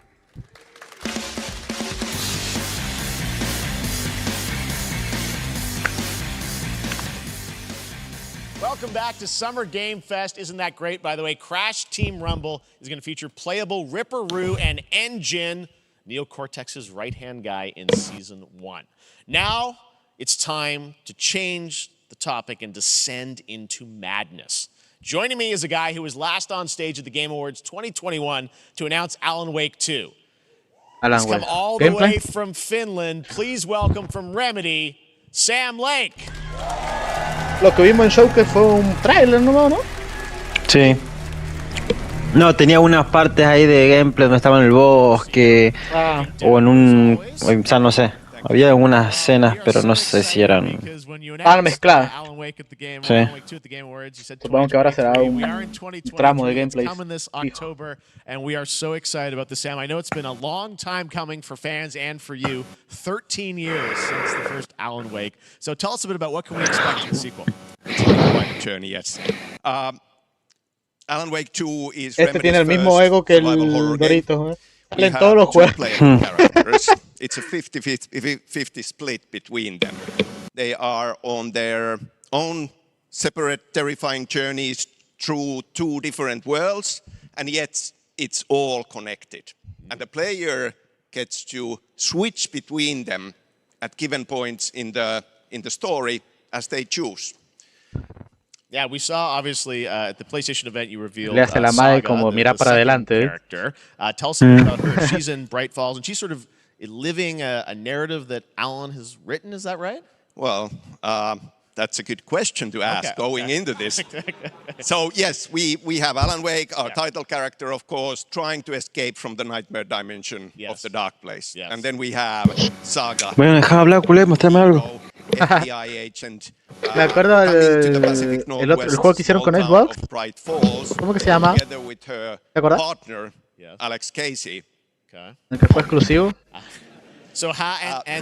Welcome back to Summer Game Fest. Isn't that great? By the way, Crash Team Rumble is going to feature playable Ripperoo and Engine, Neo Cortex's right-hand guy in Season 1. Now, it's time to change the topic and descend into madness. Joining me is a guy who was last on stage at the Game Awards 2021 to announce Alan Wake 2. He's come all the way from Finland. Please welcome from Remedy, Sam Lake. Lo que vimos en Showcase fue un trailer, ¿no? Sí. No, tenía unas partes ahí de gameplay donde estaba en el bosque o en un... O sea, no sé. Había algunas escenas, pero no sé si eran... mezcladas. Sí. Supongo que ahora será un tramo de gameplay. And we are so excited about this, Sam. I know it's been a long time coming for fans and for you. 13 years since the first Alan Wake. So tell us a bit about what can we expect in the sequel. It's been quite a journey, yes. Alan Wake 2 is Este tiene el mismo ego que el Doritos, ¿eh? En todos los juegos. It's a 50-50 split between them. They are on their own separate terrifying journeys through two different worlds, and yet it's all connected. And the player gets to switch between them at given points in the story as they choose. Yeah, we saw obviously at the PlayStation event you revealed Le hace la madre como mirar para adelante. Character. Tell us a bit about her. She's in Bright Falls, and she's sort of living a narrative that Alan has written. Is that right? Well, that's a good question to ask going into this. So yes, we have Alan Wake, our title character, of course, trying to escape from the nightmare dimension of the dark place. And then we have Saga. Bueno, deja hablar, culé, mostrame algo. FBI agent. Me acuerdo el juego que hicieron con Xbox. ¿Cómo que se llama? ¿Te acuerdas? Alex Casey. El que fue exclusivo.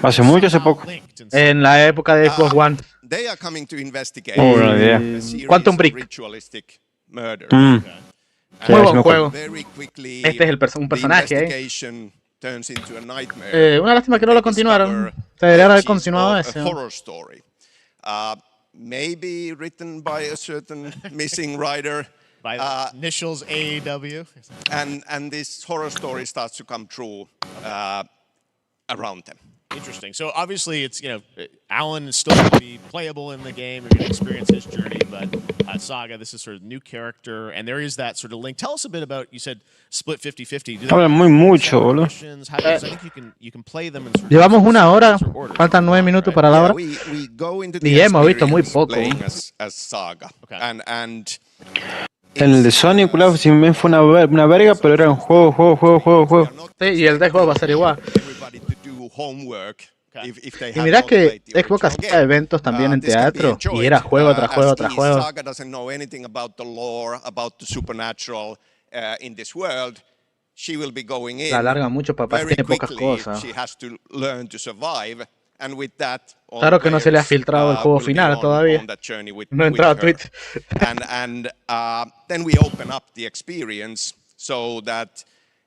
Hace mucho, hace poco. En la época de Xbox One. They are coming to investigate Quantum Break. ritualistic murder. Muy buen juego. Very quickly, Este es un personaje, investigation turns into a nightmare. Una lástima que no lo continuaron. Se debería haber continuado A ese. horror story. Maybe written by a certain missing writer. By the initials AEW. And this horror story starts to come true around them. Interesting. So obviously, it's Alan is still going to be playable in the game. You're going to experience his journey, but Saga, this is sort of new character, and there is that sort of link. Tell us a bit about. You said split 50-50. Hablan muy mucho, boludo. I think you can play them in sort of Llevamos una hora, faltan 9 minutos para la hora. Y hemos visto muy poco. As Saga. And En el de Sony, culado, si me fue una verga, pero era un juego. Sí, y el de juego va a ser igual. Y mirá que Xbox hacía eventos también en teatro y era juego tras juego tras juego. Saga doesn't know anything about the lore, about the supernatural in this world. She will be going in. La alarga mucho, papá, tiene pocas cosas. She has to learn to survive. And with that, claro que no se le ha filtrado el juego final todavía. No ha entrado a Twitter. and then we open up the experience so that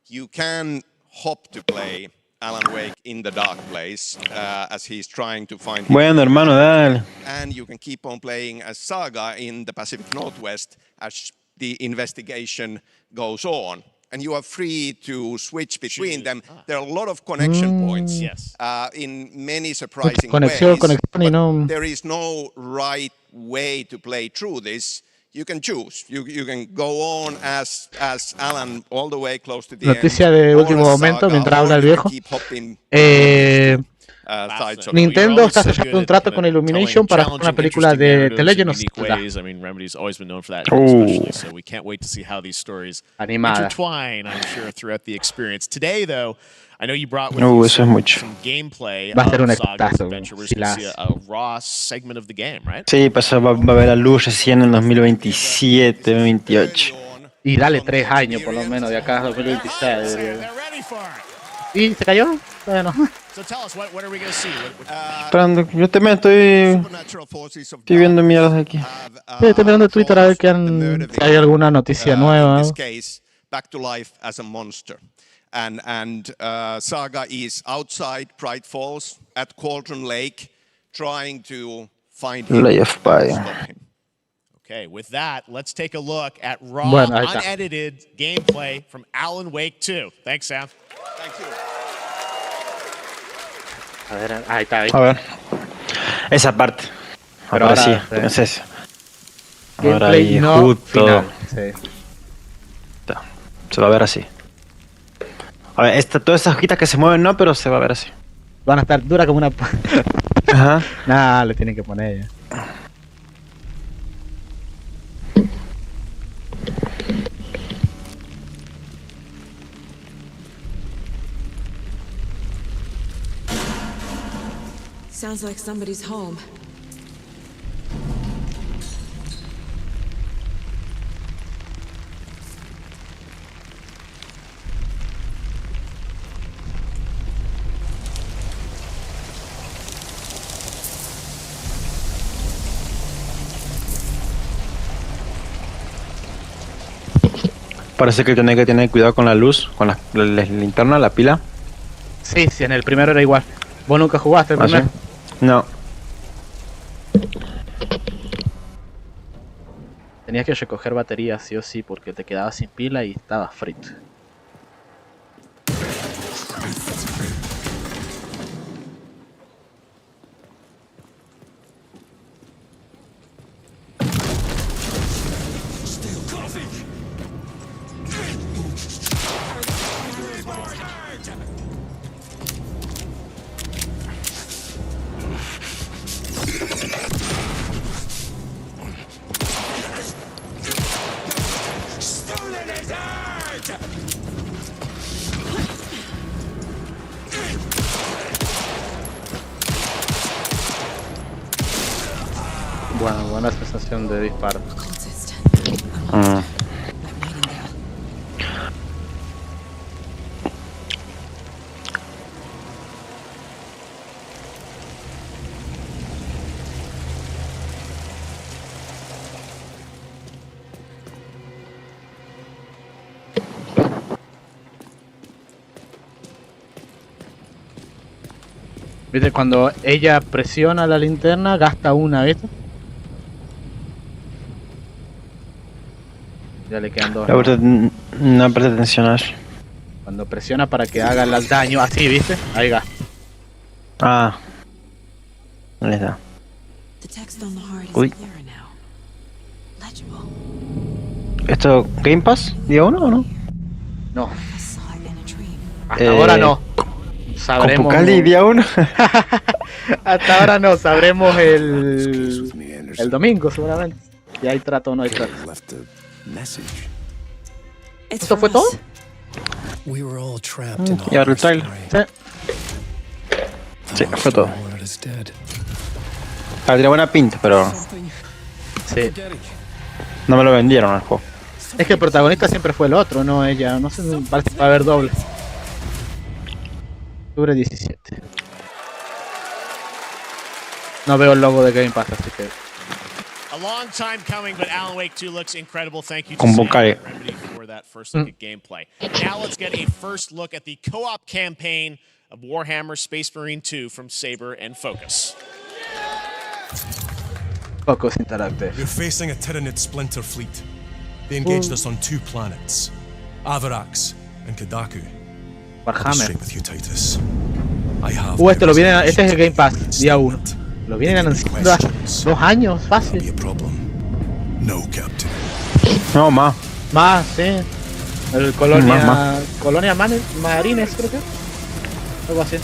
you can hop to play Alan Wake in the dark place as he's trying to find. Bueno, hermano, dale. And you can keep on playing as Saga in the Pacific Northwest as the investigation goes on. And you are free to switch between them. There are a lot of connection points in many surprising ways. But there is no right way to play through this. You can choose. You can go on as Alan all the way close to the Noticia end. de último momento mientras habla el viejo. Nintendo está cerrando un trato con Illumination para hacer una película de The Legend of Zelda. I mean, Remedy's always been known for that, especially, so we can't wait to see how these stories intertwine, I'm sure, throughout the experience. Today, though, I know you brought with you some gameplay Va a ser un of Saga's espectáculo, adventure. We're going to see a raw segment of the game, right? Sí, va a ver la luz recién en 2027, 2028. Y dale 3 años por lo menos de acá a 2026. ¿Y se cayó? Bueno. Esperando, yo también estoy viendo mierdas aquí. Sí, estoy mirando Twitter a ver si hay alguna noticia nueva. Back to life as a monster. And Saga is outside Pride Falls at Cauldron Lake trying to find him. Lay of Fire. Okay, with that, let's take a look at raw, unedited gameplay from Alan Wake 2. Thanks, Sam. Thank you. A ver, ahí está. A ver. Esa parte. Pero ahora sí, es eso. Ahora ahí, justo. Sí. Se va a ver así. A ver, todas esas hojitas que se mueven no, pero se va a ver así. Van a estar duras como una... Ajá. Nah, le tienen que poner ya. Sounds like somebody's home. Parece que tiene que tener cuidado con la luz, con la linterna, la pila. Sí, en el primero era igual. ¿Vos nunca jugaste el primero? No. Tenías que recoger baterías sí o sí porque te quedabas sin pila y estabas frito. Bueno, buena sensación de disparo. ¿Viste? Cuando ella presiona la linterna, gasta una, ¿viste? Ya le quedan dos. No presta atención a eso. Cuando presiona para que haga el daño, así, ¿viste? Ahí gasta. Ah. Ahí está. Uy. ¿Esto Game Pass? ¿Día 1 o no? No. Hasta ahora no. Sabremos. ¿Cali día 1? Hasta ahora no, sabremos el domingo seguramente. Si hay trato o no hay trato. ¿Esto fue todo? Y ahora el trailer. Sí, fue todo. Tiene buena pinta, pero sí. No me lo vendieron al juego. Es que el protagonista siempre fue el otro, no ella. No sé, parece que va a haber doble. Octubre 17. No veo el logo de Game Pass, así que. A long time coming, but Alan Wake 2 looks incredible. Thank you to Remedy for that first look at gameplay. Now let's get a first look at the co-op campaign of Warhammer Space Marine 2 from Saber and Focus. Focus Interactive. We're facing a Tyranid splinter fleet. They engaged us on 2 planets, Avarax and Kedaku. Warhammer. With you, Titus. I have este es el Game Pass, día 1. Lo vienen anunciando hace 2 años, fácil. No, Captain. No, más. Más, sí. El Colonia Marines, creo que. Algo así.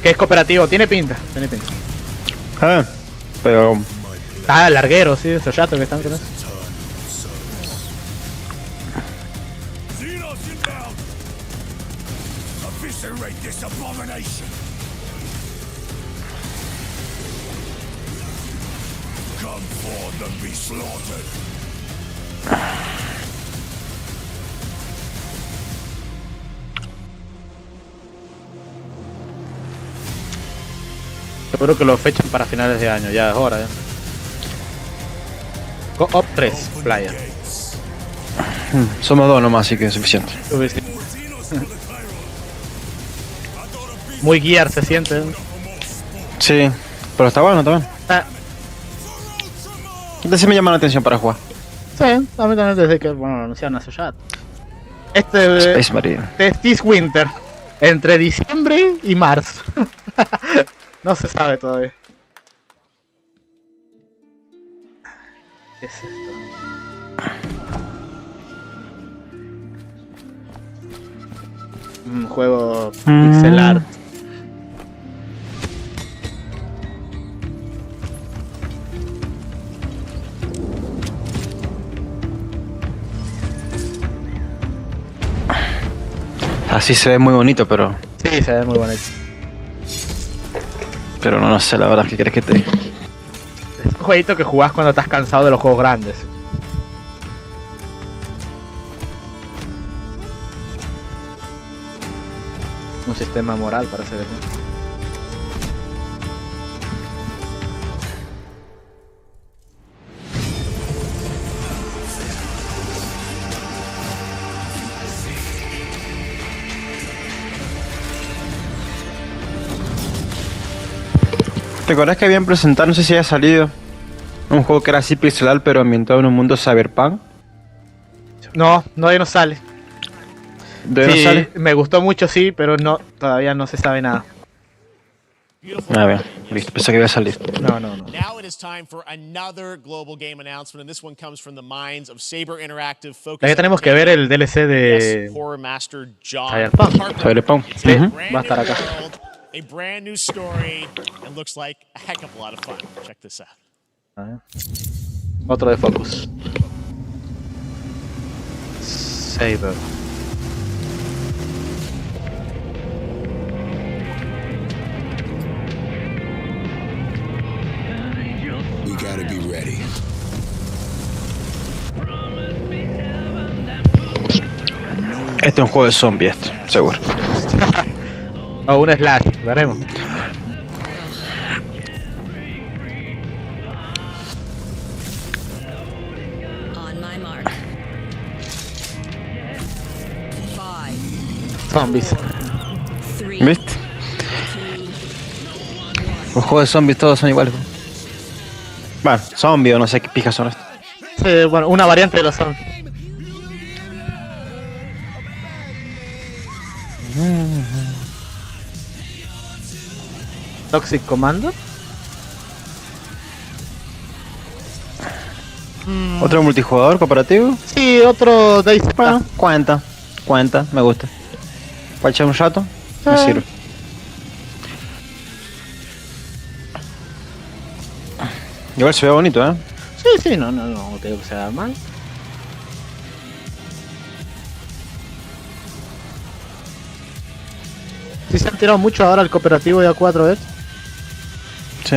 Que es cooperativo, tiene pinta. Pero. Ah, larguero, sí, esos chatos que están con eso. Seguro que lo fechan para finales de año, ya es hora. Co-op 3, Playa. Somos 2 nomás, así que es suficiente. Muy Gear se siente. Sí, pero está bueno también. Este sí me llama la atención para jugar. Sí, a mí también desde que lo anunciaron hace ya. Space Marine. This Winter. Entre diciembre y marzo. No se sabe todavía. ¿Qué es esto? Un juego pixel art. Así se ve muy bonito, pero. Sí, se ve muy bonito. Pero no sé, la verdad, ¿qué quieres que te diga? Es un jueguito que jugás cuando estás cansado de los juegos grandes. Un sistema moral para hacer eso. ¿Te acuerdas que habían presentado, no sé si haya salido, un juego que era así pixelar pero ambientado en un mundo cyberpunk? No, ya no sale. ¿De no sale? Me gustó mucho, sí, pero no, todavía no se sabe nada. A ver, listo, pensé que iba a salir. No. Now it is time for another global game announcement, and this one comes from the minds of Saber Interactive. Focus. Ya tenemos que ver el DLC de Horror Master John Cyberpunk. Sí, va a estar acá. A brand new story and looks like a heck of a lot of fun. Check this out. Otro de Focus. Saber. We gotta be ready. Este es un juego de zombies, seguro. O un slash, veremos. On my mark. 5. Zombies. 3. ¿Viste? Los juegos de zombies todos son iguales. Bueno, zombies o no sé qué pijas son estos. Sí, bueno, una variante de los zombies. Toxic Commando. ¿Otro multijugador cooperativo? Sí, otro Days. Bueno, cuenta, me gusta. ¿Para echar un rato? Me sirve. Igual se ve bonito, ¿eh? Sí, no te digo que sea mal. Sí, se han tirado mucho ahora el cooperativo de A4, ¿eh? Sí.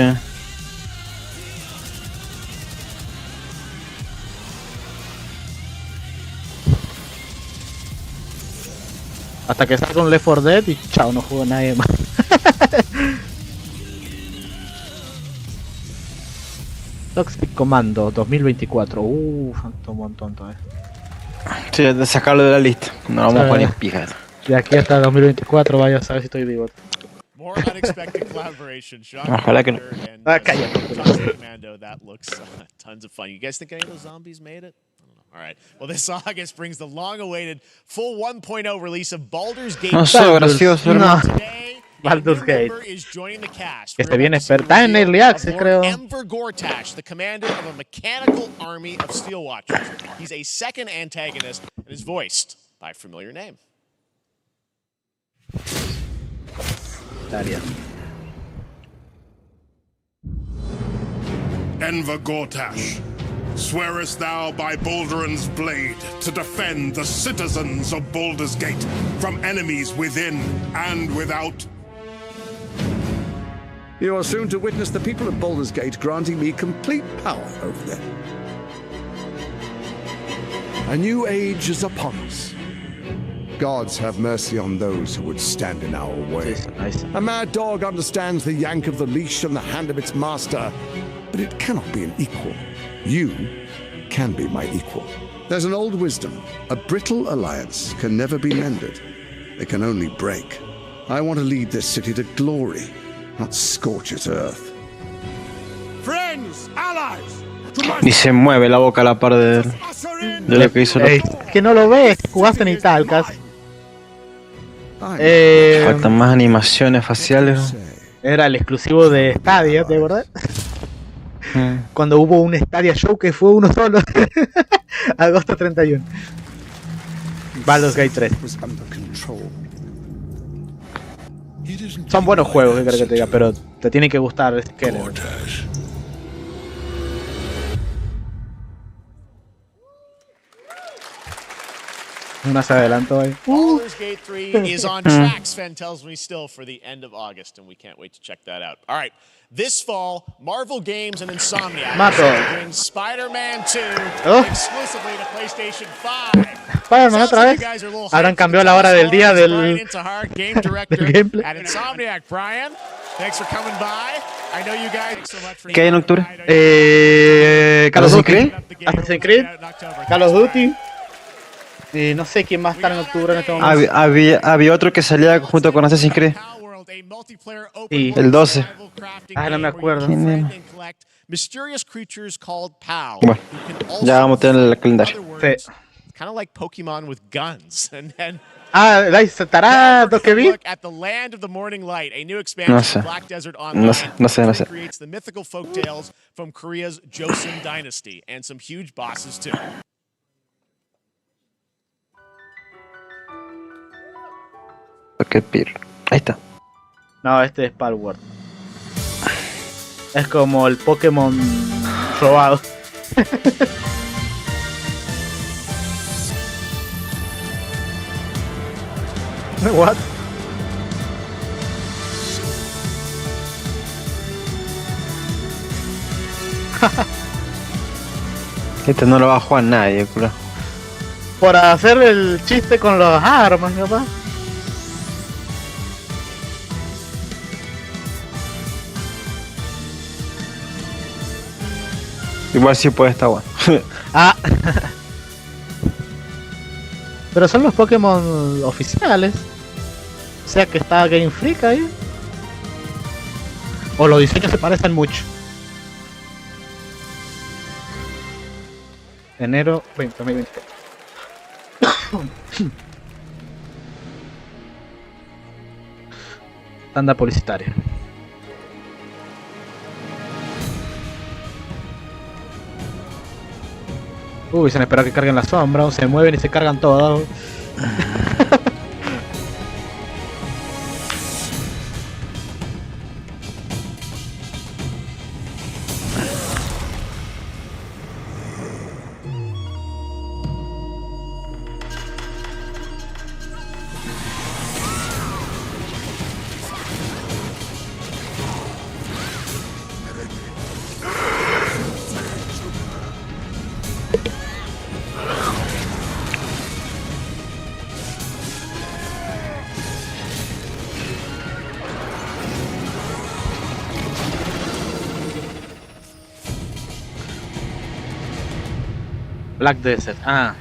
Hasta que salga un Left 4 Dead y chao, no juego nadie más. Toxic Commando 2024. Falta un montón todavía. Sí, de sacarlo de la lista. No vamos a jugar ni pijas. De aquí hasta 2024 vaya a saber si estoy vivo. Ojalá que no. Cállate. Commando, that looks tons of fun. You guys think any of those zombies made it? All right. Well, this August brings the long-awaited full 1.0 release of Baldur's Gate. No soy gracioso, hermano. Baldur's Gate. Que se viene está en Early Access, creo. Enver Gortash, the commander of a mechanical army of Steel Watchers. He's a second antagonist and is voiced by a familiar name. Enver Gortash, swearest thou by Balduran's blade to defend the citizens of Baldur's Gate from enemies within and without? You are soon to witness the people of Baldur's Gate granting me complete power over them. A new age is upon us. Gods have mercy on those who would stand in our way. A mad dog understands the yank of the leash on the hand of its master, but it cannot be an equal. You can be my equal. There's an old wisdom. A brittle alliance can never be mended. It can only break. I want to lead this city to glory, not scorch its earth. Friends, allies, Y se mueve la boca a la par de lo que hizo. Que no lo ves, jugaste en Italcas. Faltan más animaciones faciales. Era el exclusivo de Stadia, ¿te acordás? Cuando hubo un Stadia Show que fue uno solo. Agosto 31. Baldur's Gate 3. Son buenos juegos, que creo que te diga, pero te tiene que gustar este género. Más adelanto ahí. Baldur's Gate 3 is on track, Sven tells me still, for the end of August, and we can't wait to check that out. All right, this fall, Marvel Games and Insomniac bring Spider-Man 2 exclusively to PlayStation 5. Spider-Man otra vez. Habrán cambiado la hora del día del gameplay. At Insomniac, Brian, thanks for coming by. I know you guys so much for ¿Qué hay en octubre? Call of Duty, Assassin's Creed, Call of Duty. Y no sé quién más está en octubre en este momento. Había otro que salía junto con Assassin's Creed. Sí. El 12. Ah, no me acuerdo. Bueno, ya vamos a tener el calendario. Sí. Kind of like Pokemon with guns. And Dice Tarato que vi. at the land of the morning light, a new expansion of Black Desert Online No sé. creates the mythical folktales from Korea's Joseon dynasty and some huge bosses too. Ahí está. No, este es Palworld. Es como el Pokémon robado. What? Este no lo va a jugar nadie, culo. Por hacer el chiste con las armas, capaz. Igual sí puede estar bueno. Pero son los Pokémon oficiales. sea que está Game Freak ahí. O los diseños se parecen mucho. Enero 2020. Tanda publicitaria. Uy, se me espera que carguen la sombra, o se mueven y se cargan todas. Black Desert. Ah.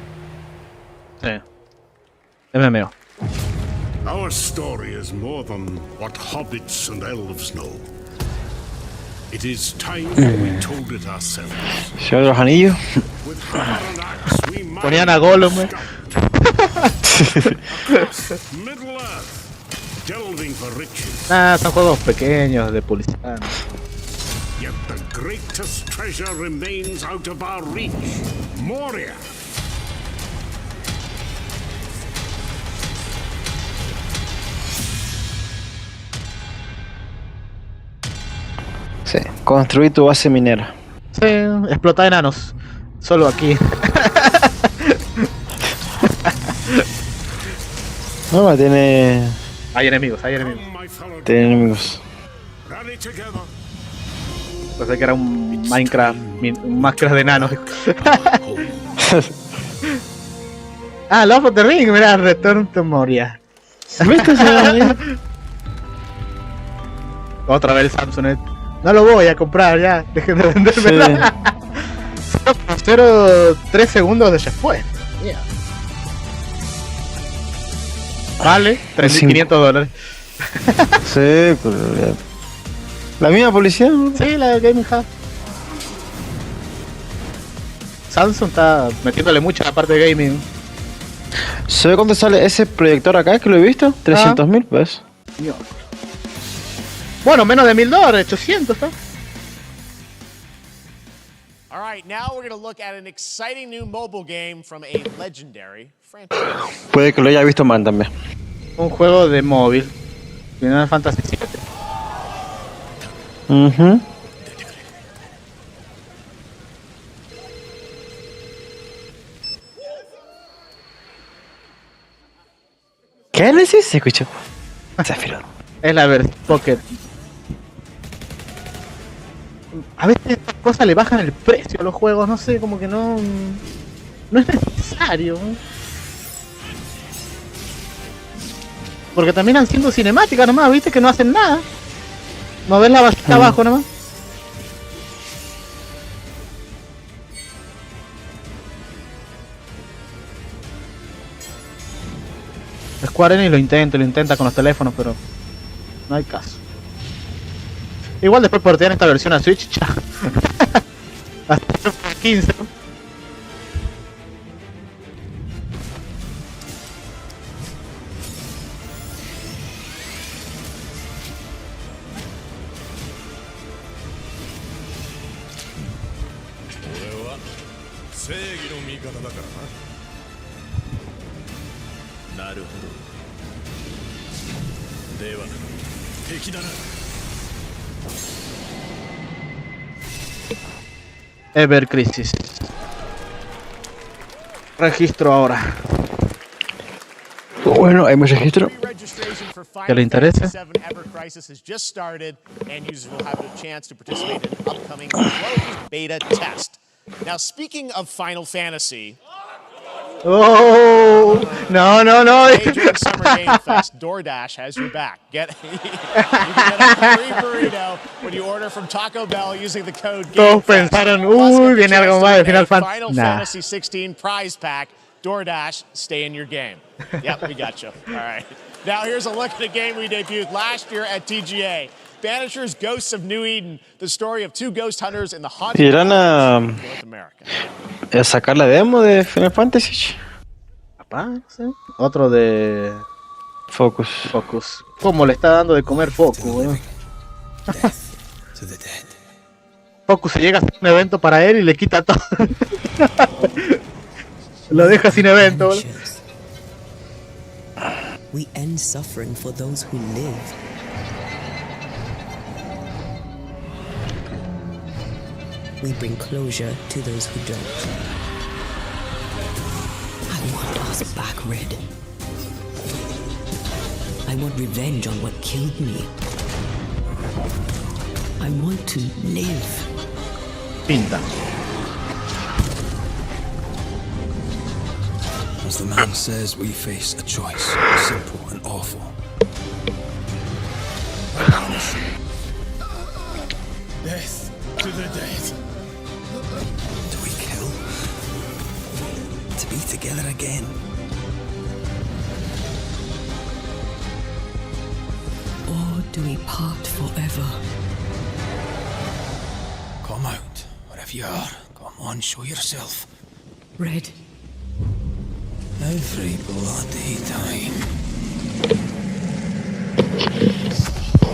Sí. MMO. Our story is more than what hobbits and elves know. It is time we told it ourselves. Señor de los Anillos. Ponían a Gollum, Middle Earth, delving for riches. Son juegos pequeños de publicidad. Yet the greatest treasure remains out of our reach. Moria. Sí, construí tu base minera. Sí, explota enanos. Solo aquí. No, tiene... Hay enemigos. Tiene enemigos. Pensé que era un Minecraft de enanos. Love of the Ring, mira, Return to Moria. ¿Viste ese? Otra vez el Samsung. No lo voy a comprar ya, dejen de venderme. 0.03 segundos de después. Yeah. Vale, $3.500. Sí, pero... ¿La misma policía? Sí, la de Gaming Hub. Samsung está metiéndole mucho a la parte de gaming. ¿Se ve cuánto sale ese proyector acá que lo he visto? 300.000 pesos. Bueno, menos de $1.000, 800, ¿está? All right, now we're going to look at an exciting new mobile game from a legendary franchise. Puede que lo haya visto mal también. Un juego de móvil. Final Fantasy VII. ¿Qué le decís? Se escuchó. Zafiro. Es la versión Pocket. A veces estas cosas le bajan el precio a los juegos, no sé, como que no es necesario. Porque terminan siendo cinemáticas nomás, viste que no hacen nada. Mover la bajita abajo nomás. Square Enix lo intenta con los teléfonos, pero no hay caso. Igual después portean esta versión a Switch, ya. Hasta 15. Ever Crisis. Registro ahora. Bueno, hay más registro. ¿Que le interesa? Ever Crisis has just started, and users will have a chance to participate in an upcoming closed beta test. Now, speaking of Final Fantasy. Oh no! During Summer Game Fest, DoorDash has your back. You can get a free burrito when you order from Taco Bell using the code Todos pensaron, viene algo más de Final Fantasy Fantasy. 16 prize pack DoorDash, stay in your game. Yep, we got you. All right. Now here's a look at a game we debuted last year at TGA. Banishers, Ghosts of New Eden, the story of two ghost hunters in the haunted ¿Irán North America. a sacar la demo de Final Fantasy? Capaz, ¿sí? Otro de Focus. ¿Cómo le está dando de comer Focus, weón? Focus se llega a hacer un evento para él y le quita todo. Lo deja sin evento, weón. We end suffering for those who live. We bring closure to those who don't. I want us back, Red. I want revenge on what killed me. I want to live. Pinta. As the man says, we face a choice, simple and awful. Death to the dead. Do we kill? To be together again? Or do we part forever? Come out, wherever you are. Come on, show yourself. Red. Every bloody time.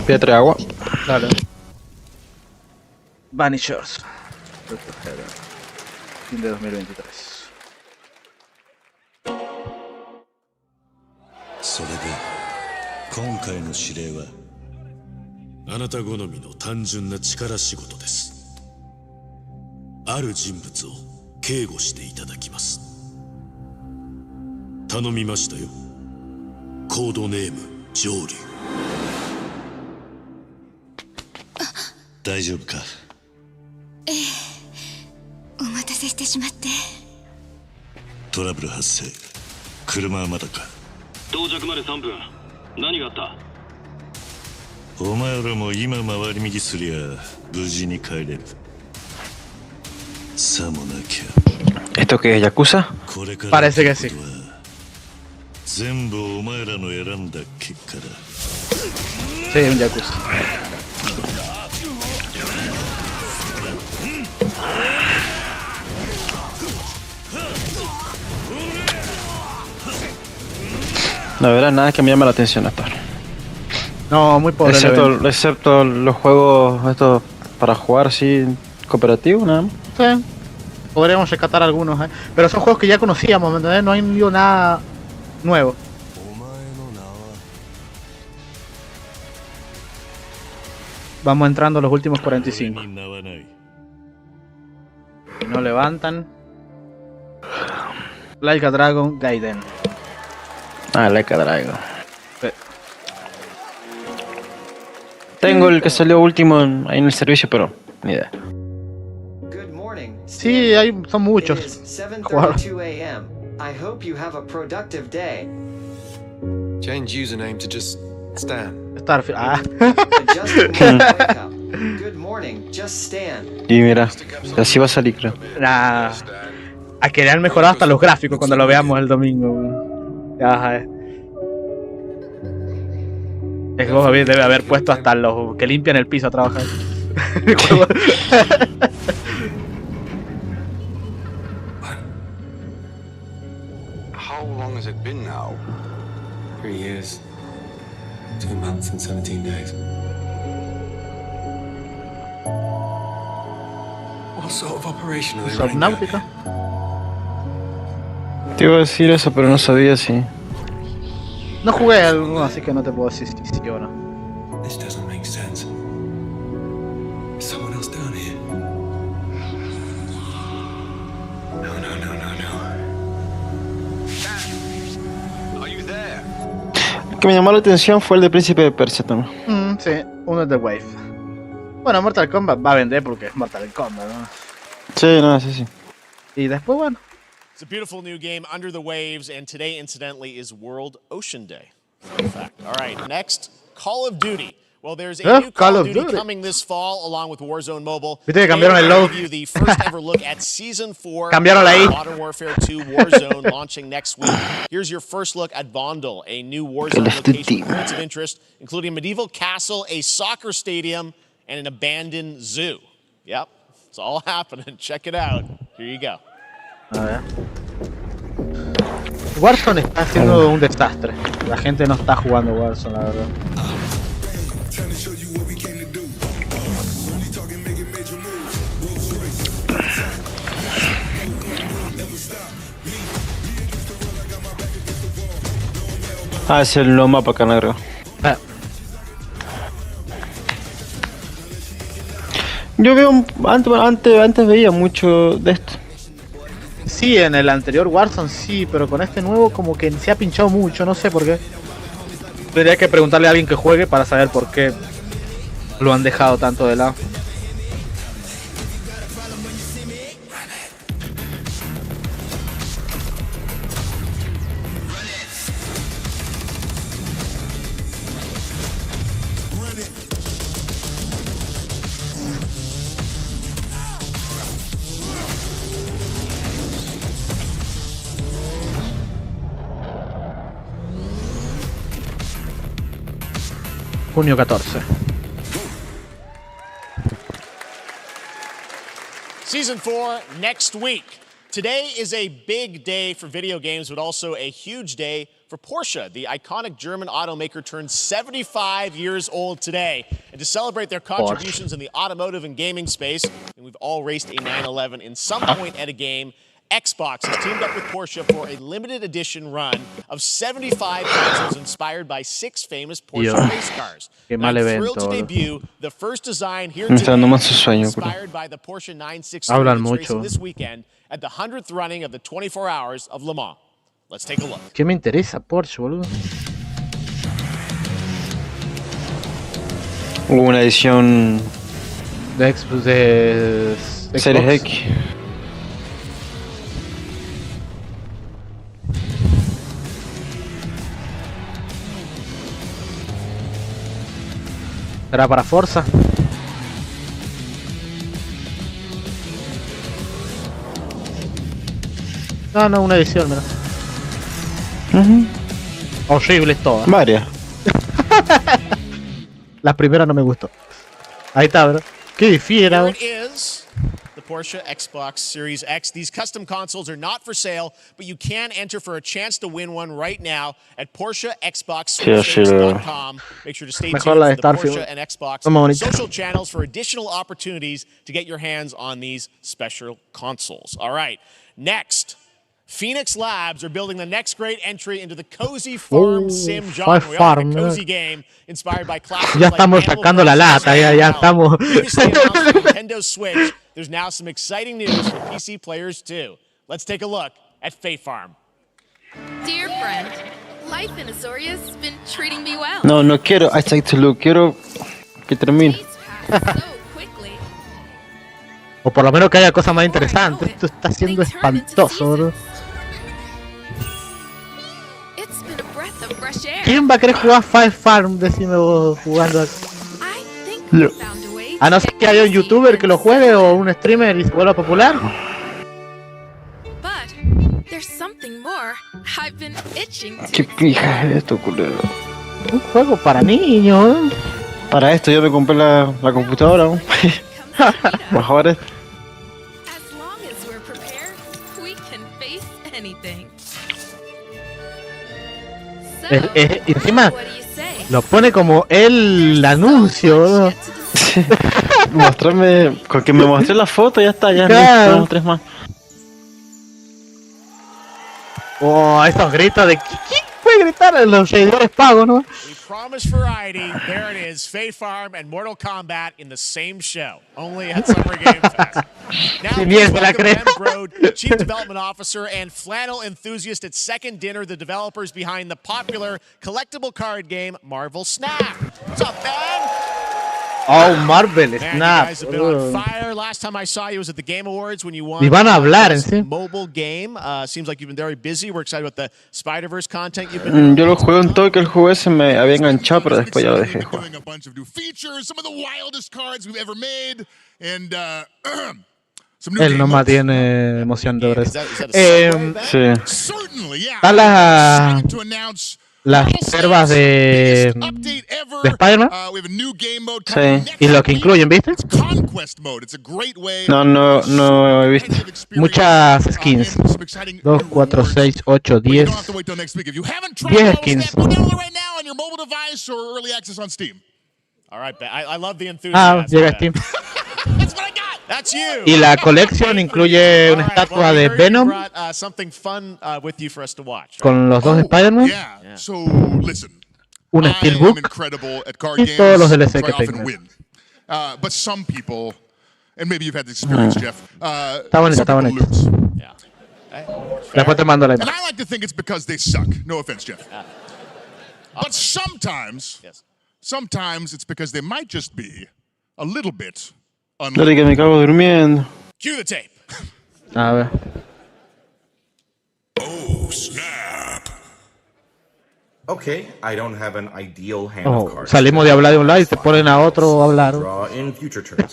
Piedra de agua. Dale. Vanishers. Fin de 2023. それで今回の指令はあなた好みの単純な力仕事です。ある人物を警護していただきます。頼みましたよ。コードネーム上流。大丈夫か？ええ、お待たせしてしまって。トラブル発生。車はまだか？到着まで3分。何があった？お前らも今回り右すりゃ無事に帰れる。さもなきゃ。¿Esto qué es, Yakuza? Parece que sí. 全部お前らの選んだ結果だ。Sí, un Yakuza. La verdad, nada que me llame la atención hasta ahora. No, muy pobre. Excepto los juegos estos para jugar así cooperativo, nada más. Sí. Podríamos rescatar algunos, ¿eh? Pero son juegos que ya conocíamos, ¿me entendés? No hay nada nuevo. Vamos entrando a los últimos 45. Y no levantan. Like a Dragon Gaiden. Ah, Like a Dragon. Sí. Tengo el que salió último ahí en el servicio, pero ni idea. Sí, son muchos. 7:32 a.m. I hope you have a productive day. Change username to just Stan. Starfield. Ah. Good morning, just Stan. Y mira, así va a salir, creo. Nah. A que le han mejorado hasta los gráficos cuando lo veamos el domingo. Ajá. Es que debe haber puesto hasta los que limpian el piso a trabajar. How long has it been now? 3 years. 2 months and 17 days. What sort of operation are they running? Subnáutica. Te iba a decir eso, pero no sabía si. No jugué alguno, así que no te puedo decir si sí o no. This doesn't make sense. Is someone else down here? No. Are you there? El que me llamó la atención fue el de Príncipe de Persia también. Sí, uno es de Wave. Bueno, Mortal Kombat va a vender porque es Mortal Kombat, ¿no? Sí, no, sí. Y después, bueno. It's a beautiful new game, Under the Waves, and today, incidentally, is World Ocean Day. Fun fact. All right, next, Call of Duty. Well, there's a new Call of Duty coming this fall along with Warzone Mobile. Viste que cambiaron el logo. Give you the first ever look at Season 4 Cambiaron la I. Modern Warfare 2 Warzone launching next week. Here's your first look at Vondel, a new Warzone location with points of interest, including a medieval castle, a soccer stadium, and an abandoned zoo. Yep, it's all happening. Check it out. Here you go. A ver. Warzone está haciendo un desastre. La gente no está jugando Warzone, la verdad. Ah, es el nuevo mapa acá negro. Yo veo antes veía mucho de esto. Sí, en el anterior Warzone sí, pero con este nuevo como que se ha pinchado mucho, no sé por qué. Tendría que preguntarle a alguien que juegue para saber por qué lo han dejado tanto de lado. Junio 14. Season 4 next week. Today is a big day for video games, but also a huge day for Porsche. The iconic German automaker turns 75 years old today. And to celebrate their contributions in the automotive and gaming space, and we've all raced a 911 in some point at a game, Xbox has teamed up with Porsche for a limited edition run of 75 consoles inspired by 6 famous Porsche race cars. Qué mal I'm evento, thrilled to bro. debut the first design here Me está dando más su today, sueño, bro. inspired by the Porsche 963 Hablan that's mucho. racing this weekend at the 100th running of the 24 Hours of Le Mans. Let's take a look. ¿Qué me interesa Porsche, boludo? Hubo una edición de Series X. ¿Será para Forza? No, una edición, mira. Horribles todas. Varias. La primera no me gustó. Ahí está, bro. Qué difícil era. Here it is, the Porsche Xbox Series X. These custom consoles are not for sale, but you can enter for a chance to win one right now at PorscheXboxSwitchSeries.com. Make sure to stay tuned Mejor for la de the Starfield. Porsche and Xbox Está muy bonita. social channels for additional opportunities to get your hands on these special consoles. All right, next. Phoenix Labs are building the next great entry into the cozy farm sim genre. We all like a cozy game inspired by classics Ya like estamos Animal sacando la Crossing lata, ya estamos. Previously announced for Nintendo Switch, there's now some exciting news for PC players too. Let's take a look at Faith Farm. Dear friend, life in Azoria's been treating me well. No quiero I take to look, quiero que termine. O por lo menos que haya cosas más interesantes. Esto está siendo espantoso, bro. It's been a breath of fresh air. ¿Quién va a querer jugar Fire Farm? Decime vos jugando aquí. Yo. A no ser que haya un youtuber que lo juegue o un streamer y se vuelva popular. But there's something more I've been itching to. ¿Qué pija es esto, culero? Un juego para niños. Para esto yo me compré la computadora. Mejor es. As long as we're prepared, we can face anything. Encima lo pone como el anuncio, bro. Mostrarme, con que me mostré la foto ya está, ya Claro. no mostré más. Oh, esos gritos de ¿quién puede gritar en los seguidores pagos, no? We promised variety. There it is, Faith Farm and Mortal Kombat in the same show, only at Summer Game Fest. Now, Si please bien se la welcome cree. Ben Brode, Chief Development Officer and flannel enthusiast at Second Dinner, the developers behind the popular collectible card game Marvel Snap. What's up, Ben? Oh, Marvel Snap. You guys have been on fire. Last time I saw you was at the Game Awards when you won. Y van a hablar en Best sí. Mobile game. Seems like you've been very busy. We're excited about the Spider-Verse content you've been doing. Yo lo jugué un toque, el juego ese me había enganchado, pero después ya lo dejé de jugar. A bunch of new features, some of the wildest cards we've ever made, and some new Él game nomás modes. tiene emoción de ver eso. Sí. Están las reservas de Spider-Man. Sí. Y lo que incluyen, ¿viste? No he visto. Muchas skins. 2, 4, 6, 8, 10. 10 skins. On your mobile device or early access on Steam. All right, I love the enthusiasm. Llega Steam. That's you. Y la colección incluye una estatua de Venom Something fun with you for us to watch. con los dos Spider-Man, Yeah. So listen, un I am Steelbook incredible at card y games, todos los DLC so I que often tengan. win. But some people, and maybe you've had this experience, Jeff. Está bonito, some está people bonito. lose. Después te mando la And imagen. I like to think it's because they suck. No offense, Jeff. But sometimes it's because they might just be a little bit Dale que me cago durmiendo. Cue the tape. A ver. Oh, snap. Okay, I don't have an ideal hand Oh, of cards. salimos de hablar de un lado y se ponen a otro a hablar. Draw in future turns.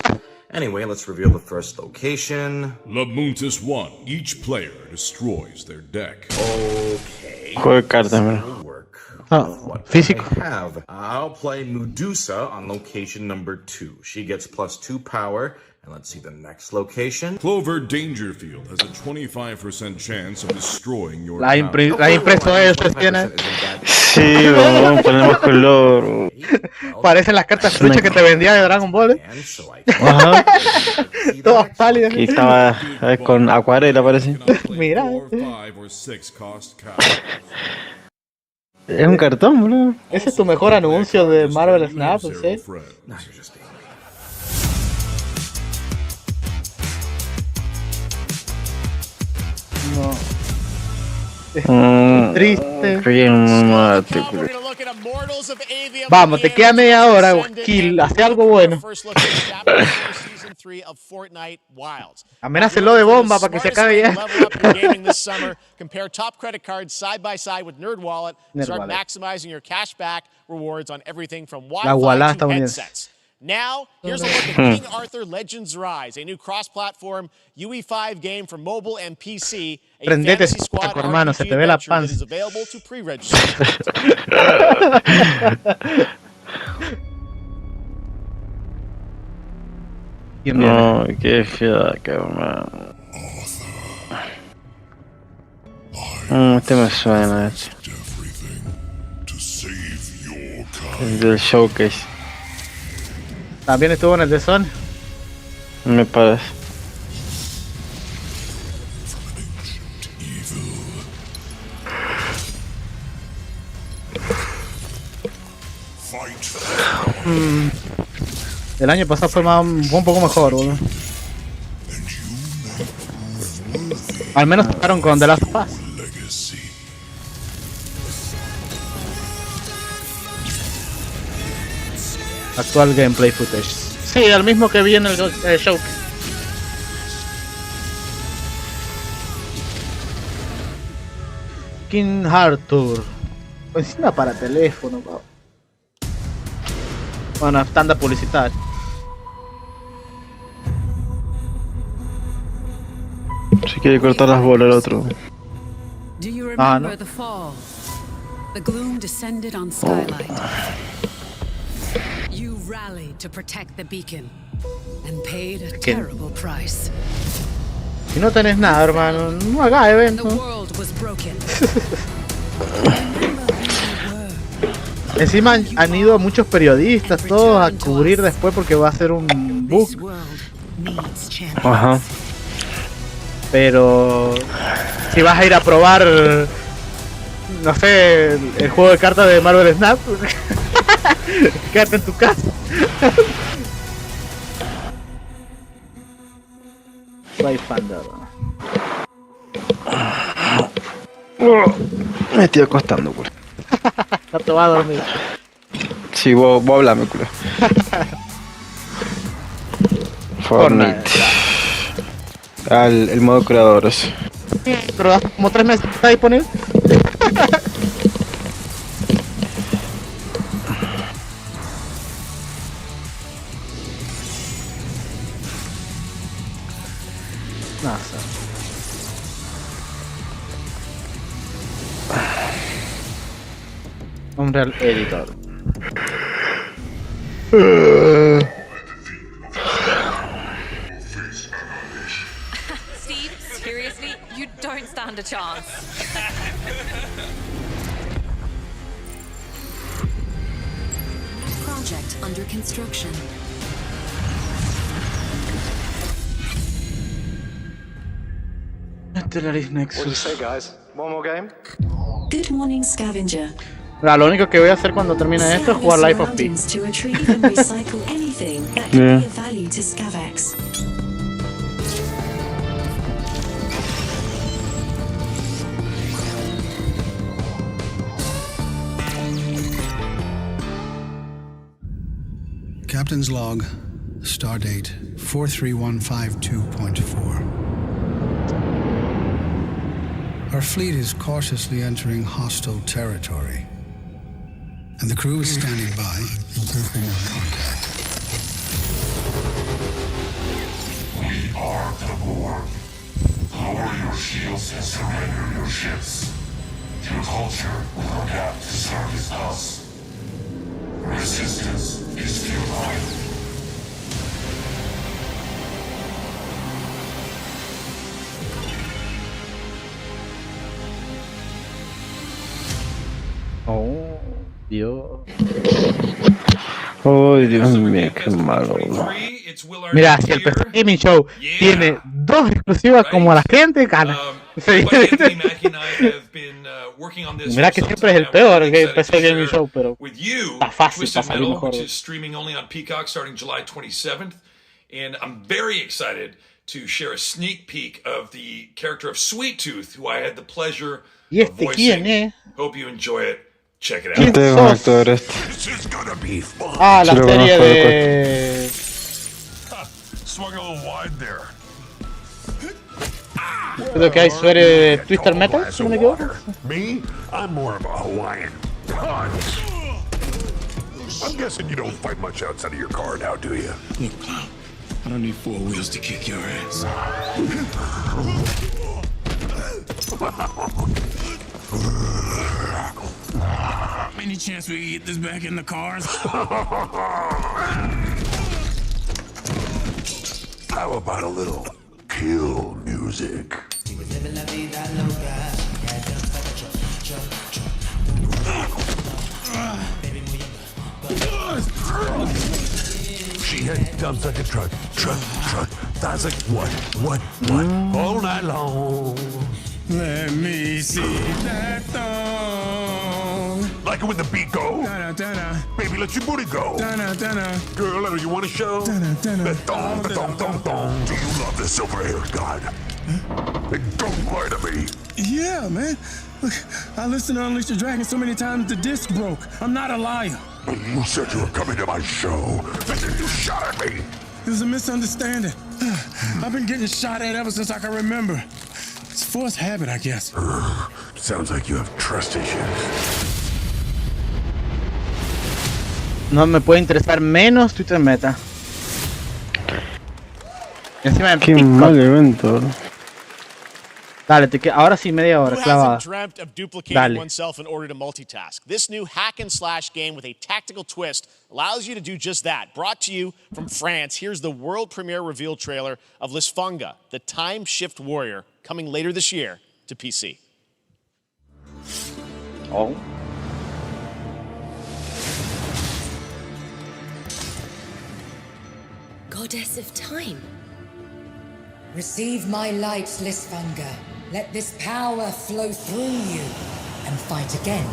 Anyway, let's reveal the first location. Labuntus 1. Each player destroys their deck. Okay. Juego de cartas, mira. Físico. I'll play Medusa on location number 2. She gets +2 power. And let's see the next location. Clover Dangerfield has a 25% chance of destroying your La impreso eso tiene. Sí, vamos, ponemos color. Parecen las cartas truchas que te vendía de Dragon Ball. Ajá. Todas pálidas. Y estaba con acuarela, parece. Mira. 5 or 6 cost card. Es un cartón, boludo. Ese es tu mejor anuncio de Marvel Snap, ¿sí? No. Es triste. Vamos, te queda media hora, Kill, hace algo bueno. Amenácelo de bomba para que se acabe ya. Compare top credit cards side by side with NerdWallet. Start maximizing your cashback rewards on everything from Wi-Fi to headsets. Now, here's a look at King Arthur Legends Rise, a new cross-platform UE5 game for mobile and PC. A Prendete, fantasy squad hermano, se te ve la panza. that is available to pre-register. No, qué fea, cabrón. Este me suena, el del showcase. También estuvo en el de Sony. Me parece. El año pasado fue un poco mejor, boludo. Al menos tocaron con The Last of Us. Actual gameplay footage. Sí, el mismo que vi en el show. King Arthur. Encima para teléfono, bro. Bueno, estándar publicitario. Si quiere cortar las bolas al otro. Do you Ah, remember no. the fall? The gloom descended on Skylight. You rallied to protect the beacon and paid a ¿Qué? terrible price. Si no tenés nada, hermano, no hagas The evento. world was broken. Encima han ido muchos periodistas, todos a cubrir después porque va a ser un bug. Ajá. Pero si vas a ir a probar, no sé, el juego de cartas de Marvel Snap, quédate en tu casa. Soy fan de verdad. Me estoy acostando, culo. No te vas a dormir. Sí, vos hablame, culo. Fortnite. El modo creadores. Pero hace como 3 meses está disponible. No, un real editor. Steve, seriously, you don't stand a chance. Project under construction. What do you say, guys? One more game? Good morning, scavenger. Lo único que voy a hacer cuando termine esto es jugar Life of Pi. To retrieve and recycle anything that can be of value to Scavax. Captain's log, stardate 43152.4. Our fleet is cautiously entering hostile territory, and the crew is standing by in case they have contact. We are the Borg. Lower your shields and surrender your ships. Your culture will adapt to service us. Resistance is futile. Oh, Dios. Oh, Dios mío, qué malo. Mira, si el PC Gaming Show tiene 2 exclusivas como la gente, gana. Sí. Mira que siempre es el peor el PC Gaming Show, pero está fácil para salir mejor. Streaming only on Peacock starting July 27th, and I'm very excited to share a sneak peek of the character of Sweet Tooth, who I had the pleasure of voicing. Hope you enjoy it. Check it out. This is gonna be fun. Ah, la serie de... Swung a little wide there. Creo que hay serie de Twister Metal, si no me equivoco. Me? I'm more of a Hawaiian punch. I'm guessing you don't fight much outside of your car now, do you? Look, Clown, I don't need 4 wheels to kick your ass. Any chance we can get this back in the cars? How about a little kill music? She had dumps like a truck. That's like what? All night long. Let me see that thong. Like it when the beat go? Baby, let your booty go. Girl, you want to show? The thong. Do you love the silver-haired god? Don't lie to me. Yeah, man. Look, I listened to Unleash the Dragon so many times the disc broke. I'm not a liar. But you said you were coming to my show, and then you shot at me. It was a misunderstanding. I've been getting shot at ever since I can remember. It's forced habit, I guess. Sounds like you have trust issues. No me puede interesar menos Twitter Meta. Y encima qué mal evento. Dale, ahora sí, media hora, clavada. Dreamt of duplicating oneself in order to multitask. This new hack and slash game with a tactical twist allows you to do just that. Brought to you from France, here's the world premiere reveal trailer of Lisfunga, the time shift warrior, coming later this year to PC. Oh. Goddess of time. Receive my light, Lisfunga. Let this power flow through you and fight again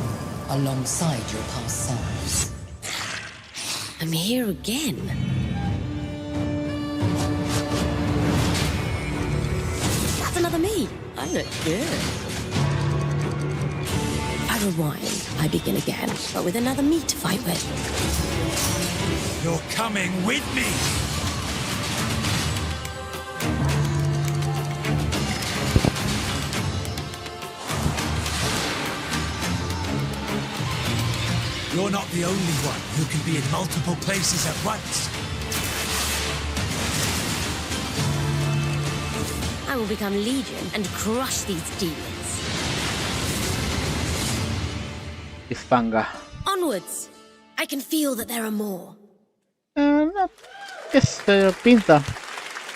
alongside your past selves. I'm here again. That's another me. I look good. I rewind. I begin again, but with another me to fight with. You're coming with me. You're not the only one who can be in multiple places at once. I will become Legion and crush these demons. Fanga. Onwards. I can feel that there are more. No, ¿qué se pinta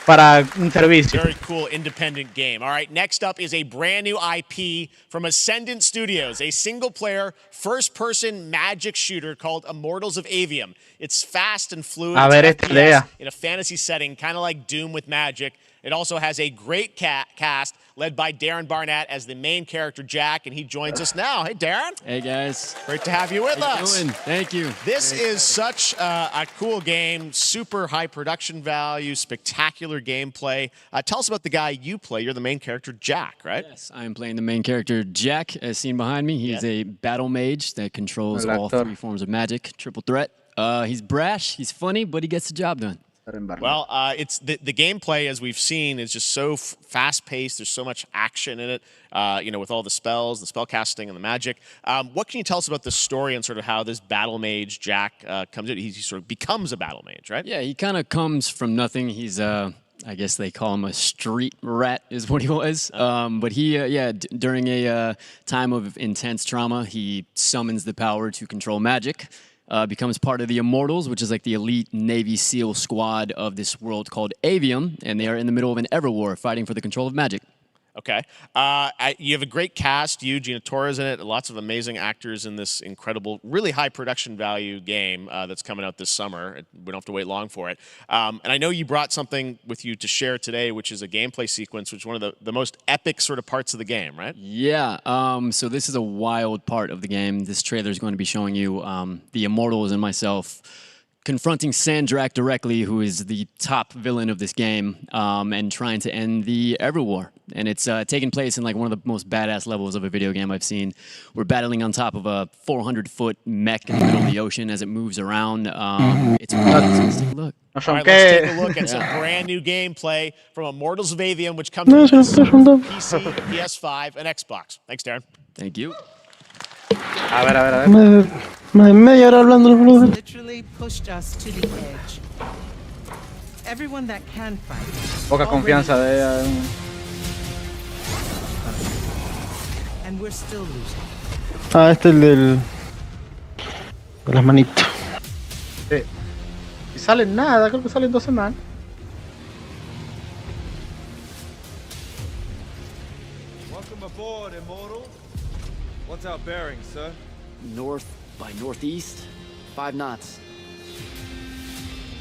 para un servicio? Very cool independent game. All right, next up is a brand new IP from Ascendant Studios, a single-player, first-person magic shooter called Immortals of Avium. It's fast and fluid. A ver, esta idea. In a fantasy setting, kind of like Doom with magic. It also has a great cast led by Darren Barnett as the main character, Jack, and he joins us now. Hey, Darren. Hey, guys. Great to have you with us. Thank you. This is such a cool game, super high production value, spectacular gameplay. Tell us about the guy you play. You're the main character, Jack, right? Yes, I am playing the main character, Jack, as seen behind me. He's a battle mage that controls all 3 forms of magic, triple threat. He's brash, he's funny, but he gets the job done. Well, it's the gameplay, as we've seen, is just so fast-paced. There's so much action in it, with all the spells, the spell casting, and the magic. What can you tell us about the story and sort of how this battle mage, Jack, comes in? He sort of becomes a battle mage, right? Yeah, he kind of comes from nothing. He's, I guess they call him a street rat is what he was. But he, during a time of intense trauma, he summons the power to control magic. Becomes part of the Immortals, which is like the elite Navy SEAL squad of this world called Avium, and they are in the middle of an Everwar fighting for the control of magic. Okay. You have a great cast. You, Gina Torres in it. Lots of amazing actors in this incredible, really high production value game that's coming out this summer. We don't have to wait long for it. And I know you brought something with you to share today, which is a gameplay sequence, which is one of the most epic sort of parts of the game, right? Yeah. So this is a wild part of the game. This trailer is going to be showing you the Immortals and myself confronting Sandrak directly, who is the top villain of this game, and trying to end the Everwar. And it's taking place in like one of the most badass levels of a video game I've seen. We're battling on top of a 400-foot mech in the middle of the ocean as it moves around. It's really let's take a look. All right, let's take a look at some brand new gameplay from Immortals of Avium, which comes to PC, PS5, and Xbox. Thanks, Darren. Thank you. A ver. Media hora hablando el boludo. Literally pushed us to the edge. Everyone that can fight. Poca confianza de ella. And we're still losing. Este es el de las manitos. Sí. Y salen nada, creo que salen 2 semanas. Welcome aboard, Immortal. What's our bearing, sir? North by northeast, 5 knots.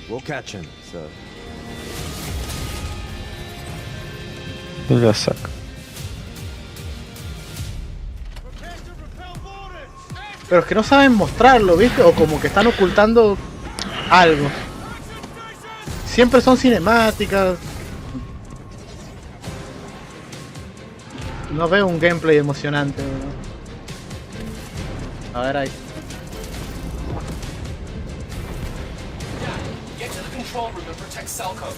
We'll catch him, sir. Ya saca. Pero es que no saben mostrarlo, ¿viste? O como que están ocultando algo. Siempre son cinemáticas. No veo un gameplay emocionante, ¿no? A ver ahí. Get to the control room and protect Selko.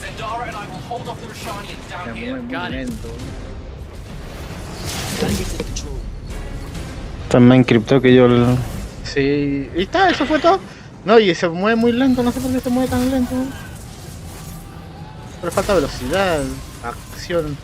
Zendara and I will hold off the Rashanians down here. Got it. También encriptó que yo el... Sí, y está, eso fue todo. No, y se mueve muy lento, no sé por qué se mueve tan lento. Pero falta velocidad, acción.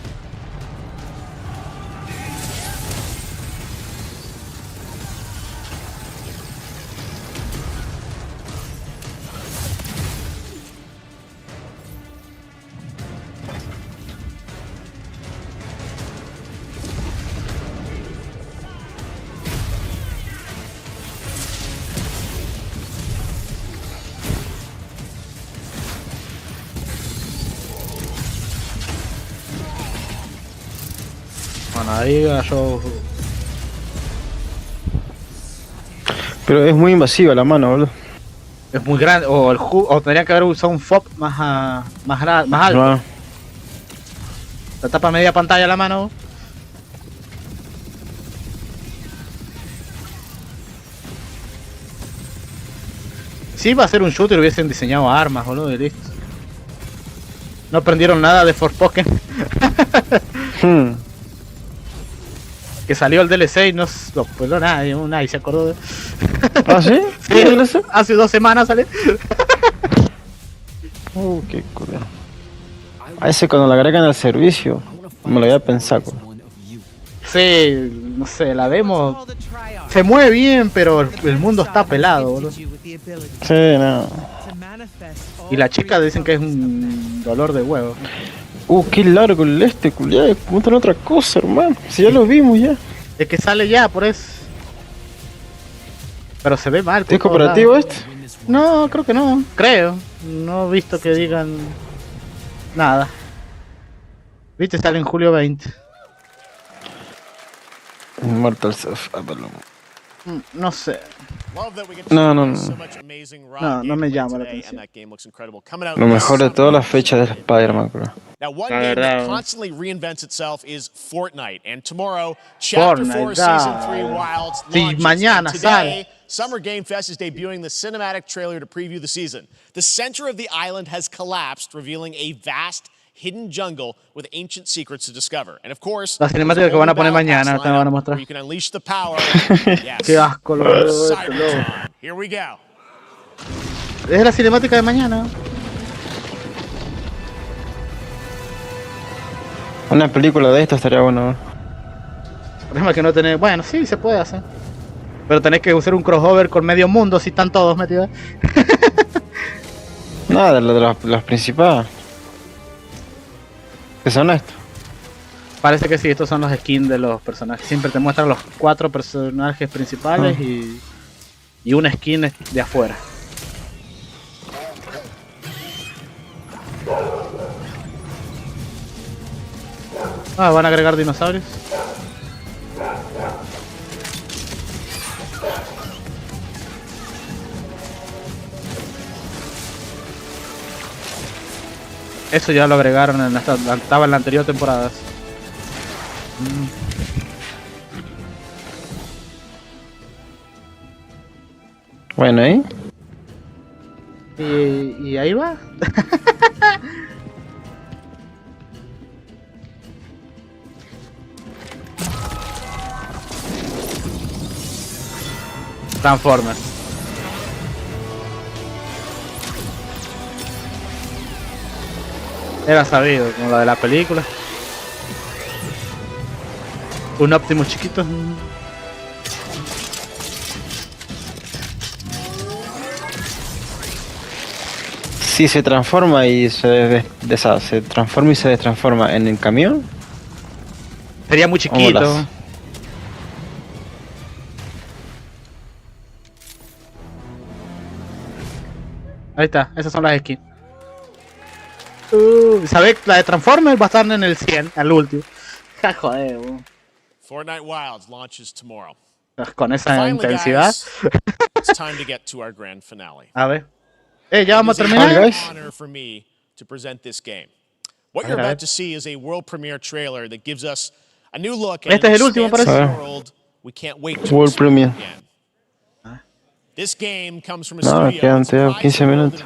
Bueno, ahí yo... Pero es muy invasiva la mano, boludo. Es muy grande, o tendría que haber usado un FOB más alto. No. La tapa media pantalla la mano. Si iba a ser un shooter hubiesen diseñado armas, boludo, y listo. No aprendieron nada de Forspoken. Que salió el DLC y no pues nadie se acordó de... ¿Ah, sí? Sí, hace 2 semanas sale. Qué culo. A ese cuando la agregan al servicio, me lo voy a pensar. Sí, no sé, la demo se mueve bien, pero el mundo está pelado, boludo. Sí, no. Y la chica dicen que es un dolor de huevo. Qué largo el culiado. Cuéntale otra cosa, hermano. Si ya lo vimos ya. Es que sale ya, por eso. Pero se ve mal. ¿Es cooperativo este? No, creo que no. Creo. No he visto que digan nada. Viste, sale en julio 20. Mortal Self. No sé. No me llama la atención. Lo mejor de todas las fechas de Spider-Man, creo. Now, one game that constantly reinvents itself is Fortnite, and tomorrow, Chapter 4 Season 3 Wilds launches. Mañana and today, Summer Game Fest is debuting the cinematic trailer to preview the season. The center of the island has collapsed, revealing a vast hidden jungle with ancient secrets to discover. And of course, la cinemática que van a poner mañana te van a mostrar. You can unleash the power. Yes. Qué asco, Here we go. Es la cinemática de mañana. Una película de esto estaría bueno. El problema es que no tenés... Bueno, sí, se puede hacer. Pero tenés que usar un crossover con medio mundo si están todos metidos. Nada, de las principales. ¿Qué son estos? Parece que sí, estos son los skins de los personajes. Siempre te muestran los 4 personajes principales y una skin de afuera. Van a agregar dinosaurios. Eso ya lo agregaron estaba en la anterior temporada. Bueno, ¿eh? Y ahí va. Transformers. Era sabido, como lo de la película. Un Optimus chiquito. Si se transforma y se transforma y se destransforma en el camión. Sería muy chiquito. Ahí está, esas son las skins. ¿Sabes? La de Transformers va a estar en el 100, al último. Joder, Fortnite Wilds launches tomorrow. Con esa intensidad. It's time to get to our grand finale. A ver. Ya vamos a terminar. It's an honor for me to present this game. What you're about to see is a world premiere trailer that gives us a new look at este es el último, parece. World we can't wait to World premiere. This game comes from a No, studio quedan 15 minutos.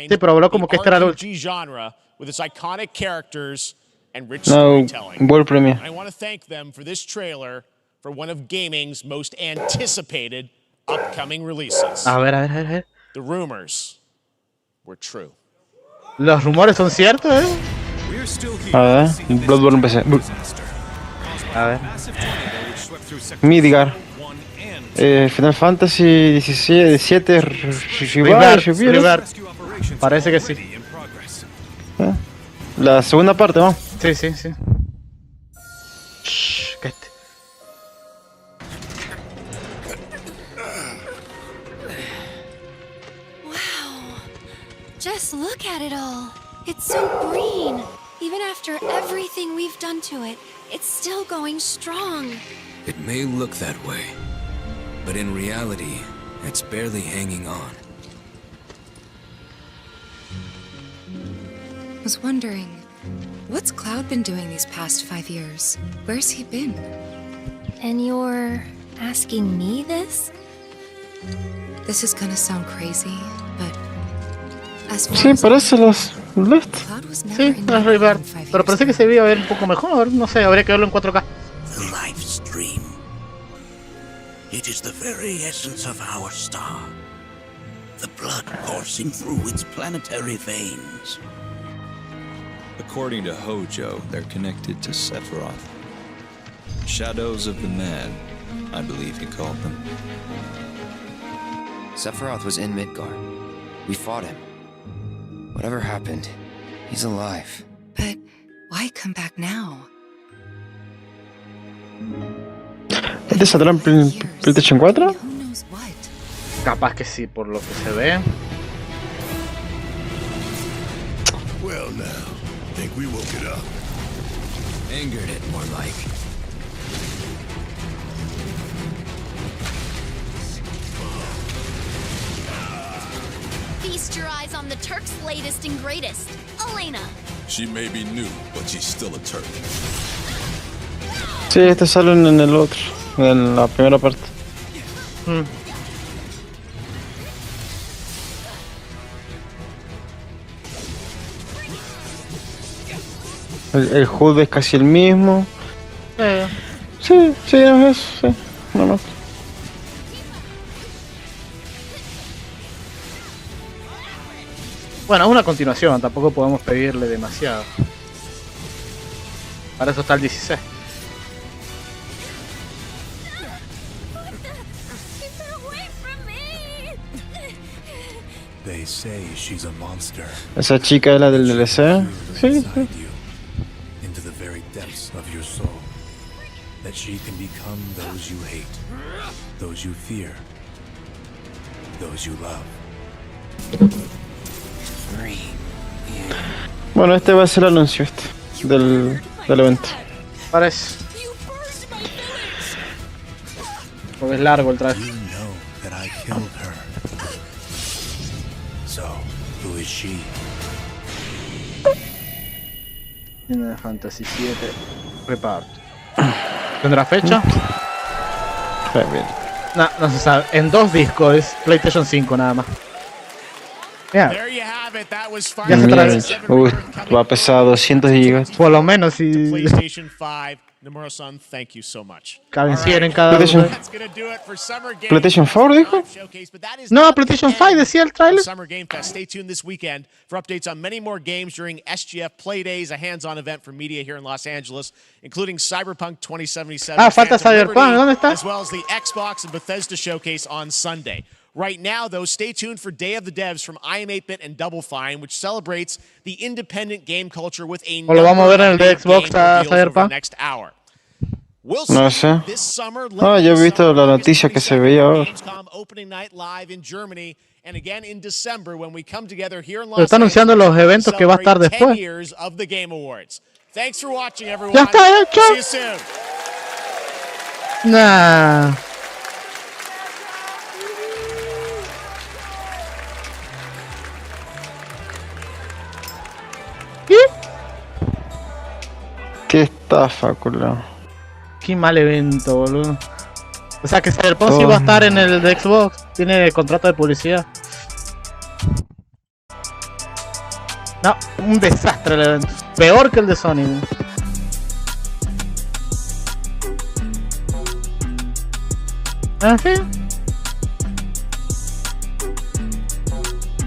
Sí, pero habló como que este era el último. último. Genre with its iconic characters and rich No, storytelling. World premiere. I want to thank them for this trailer for one of gaming's most anticipated upcoming releases. A ver. The rumors were true. Los rumores son ciertos, A ver, Bloodborne PC. A ver. Midgar. Final Fantasy 17 Rebirth. Parece que sí. La segunda parte, ¿no? Sí. Wow. Just look at it all. It's so green. Even after everything we've done to it, it's still going strong. It may look that way, but in reality, it's barely hanging on. I was wondering, what's Cloud been doing these past 5 years? Where's he been? And you're asking me this? This is gonna sound crazy, but as far Sí, as parece los Left. Sí, es Rebirth. Pero parece que se veía ver un poco mejor. No sé, habría que verlo en 4K. this dream. It is the very essence of our star. The blood coursing through its planetary veins. According to Hojo, they're connected to Sephiroth. Shadows of the Mad, I believe he called them. Sephiroth was in Midgard. We fought him. Whatever happened, he's alive. But why come back now? ¿Este saldrá en PlayStation 4? Capaz que sí, por lo que se ve. Well now, think we woke it up. Angered it, more like. Feast your eyes on the Turk's latest and greatest, Elena. She may be new, but she's still a Turk. Sí, este sale en el otro, en la primera parte. El HUD es casi el mismo. Sí, no es eso, sí, no. Bueno, es una continuación, tampoco podemos pedirle demasiado. Para eso está el 16. They say she's a monster. Esa chica es la del DLC. Sí. Into the very depths of your soul. That she can become those you hate, those you fear, those you love. Bueno, este va a ser el anuncio del evento. Parece. Porque es largo el traje. You know that I killed her. So, who is she? Final Fantasy 7 Prepara. ¿Tendrá fecha? No se sabe. En 2 discos es PlayStation 5 nada más. Yeah. Ya se trae. Va a pesar 200 GB. Por lo menos si PlayStation 5. Nomura-san, thank you so much. Caben 100 en cada uno. PlayStation 4 dijo. No, PlayStation 5 decía el trailer. Summer Game Fest. Stay tuned this weekend for updates on many more games during SGF Play Days, a hands-on event for media here in Los Angeles, including Cyberpunk 2077. Falta Cyberpunk, ¿dónde está? As well as the Xbox and Bethesda showcase on Sunday. Right now, though, stay tuned for Day of the Devs from IM8bit and Double Fine, which celebrates the independent game culture with a number of big Xbox game reveals over the next hour. We'll No sé. Yo he visto la noticia que se veía ahora. Opening night live in Germany, and again in December when we come together here in Los Pero está anunciando los eventos que va a estar después. 10 years of the Game Awards. Thanks for watching, everyone. Ya está hecho. See you soon. Nah. Qué estafa, culo. Qué mal evento, boludo. O sea que Cyberpunk sí va a estar en el de Xbox. Tiene contrato de publicidad. No, un desastre el evento. Peor que el de Sony. En fin.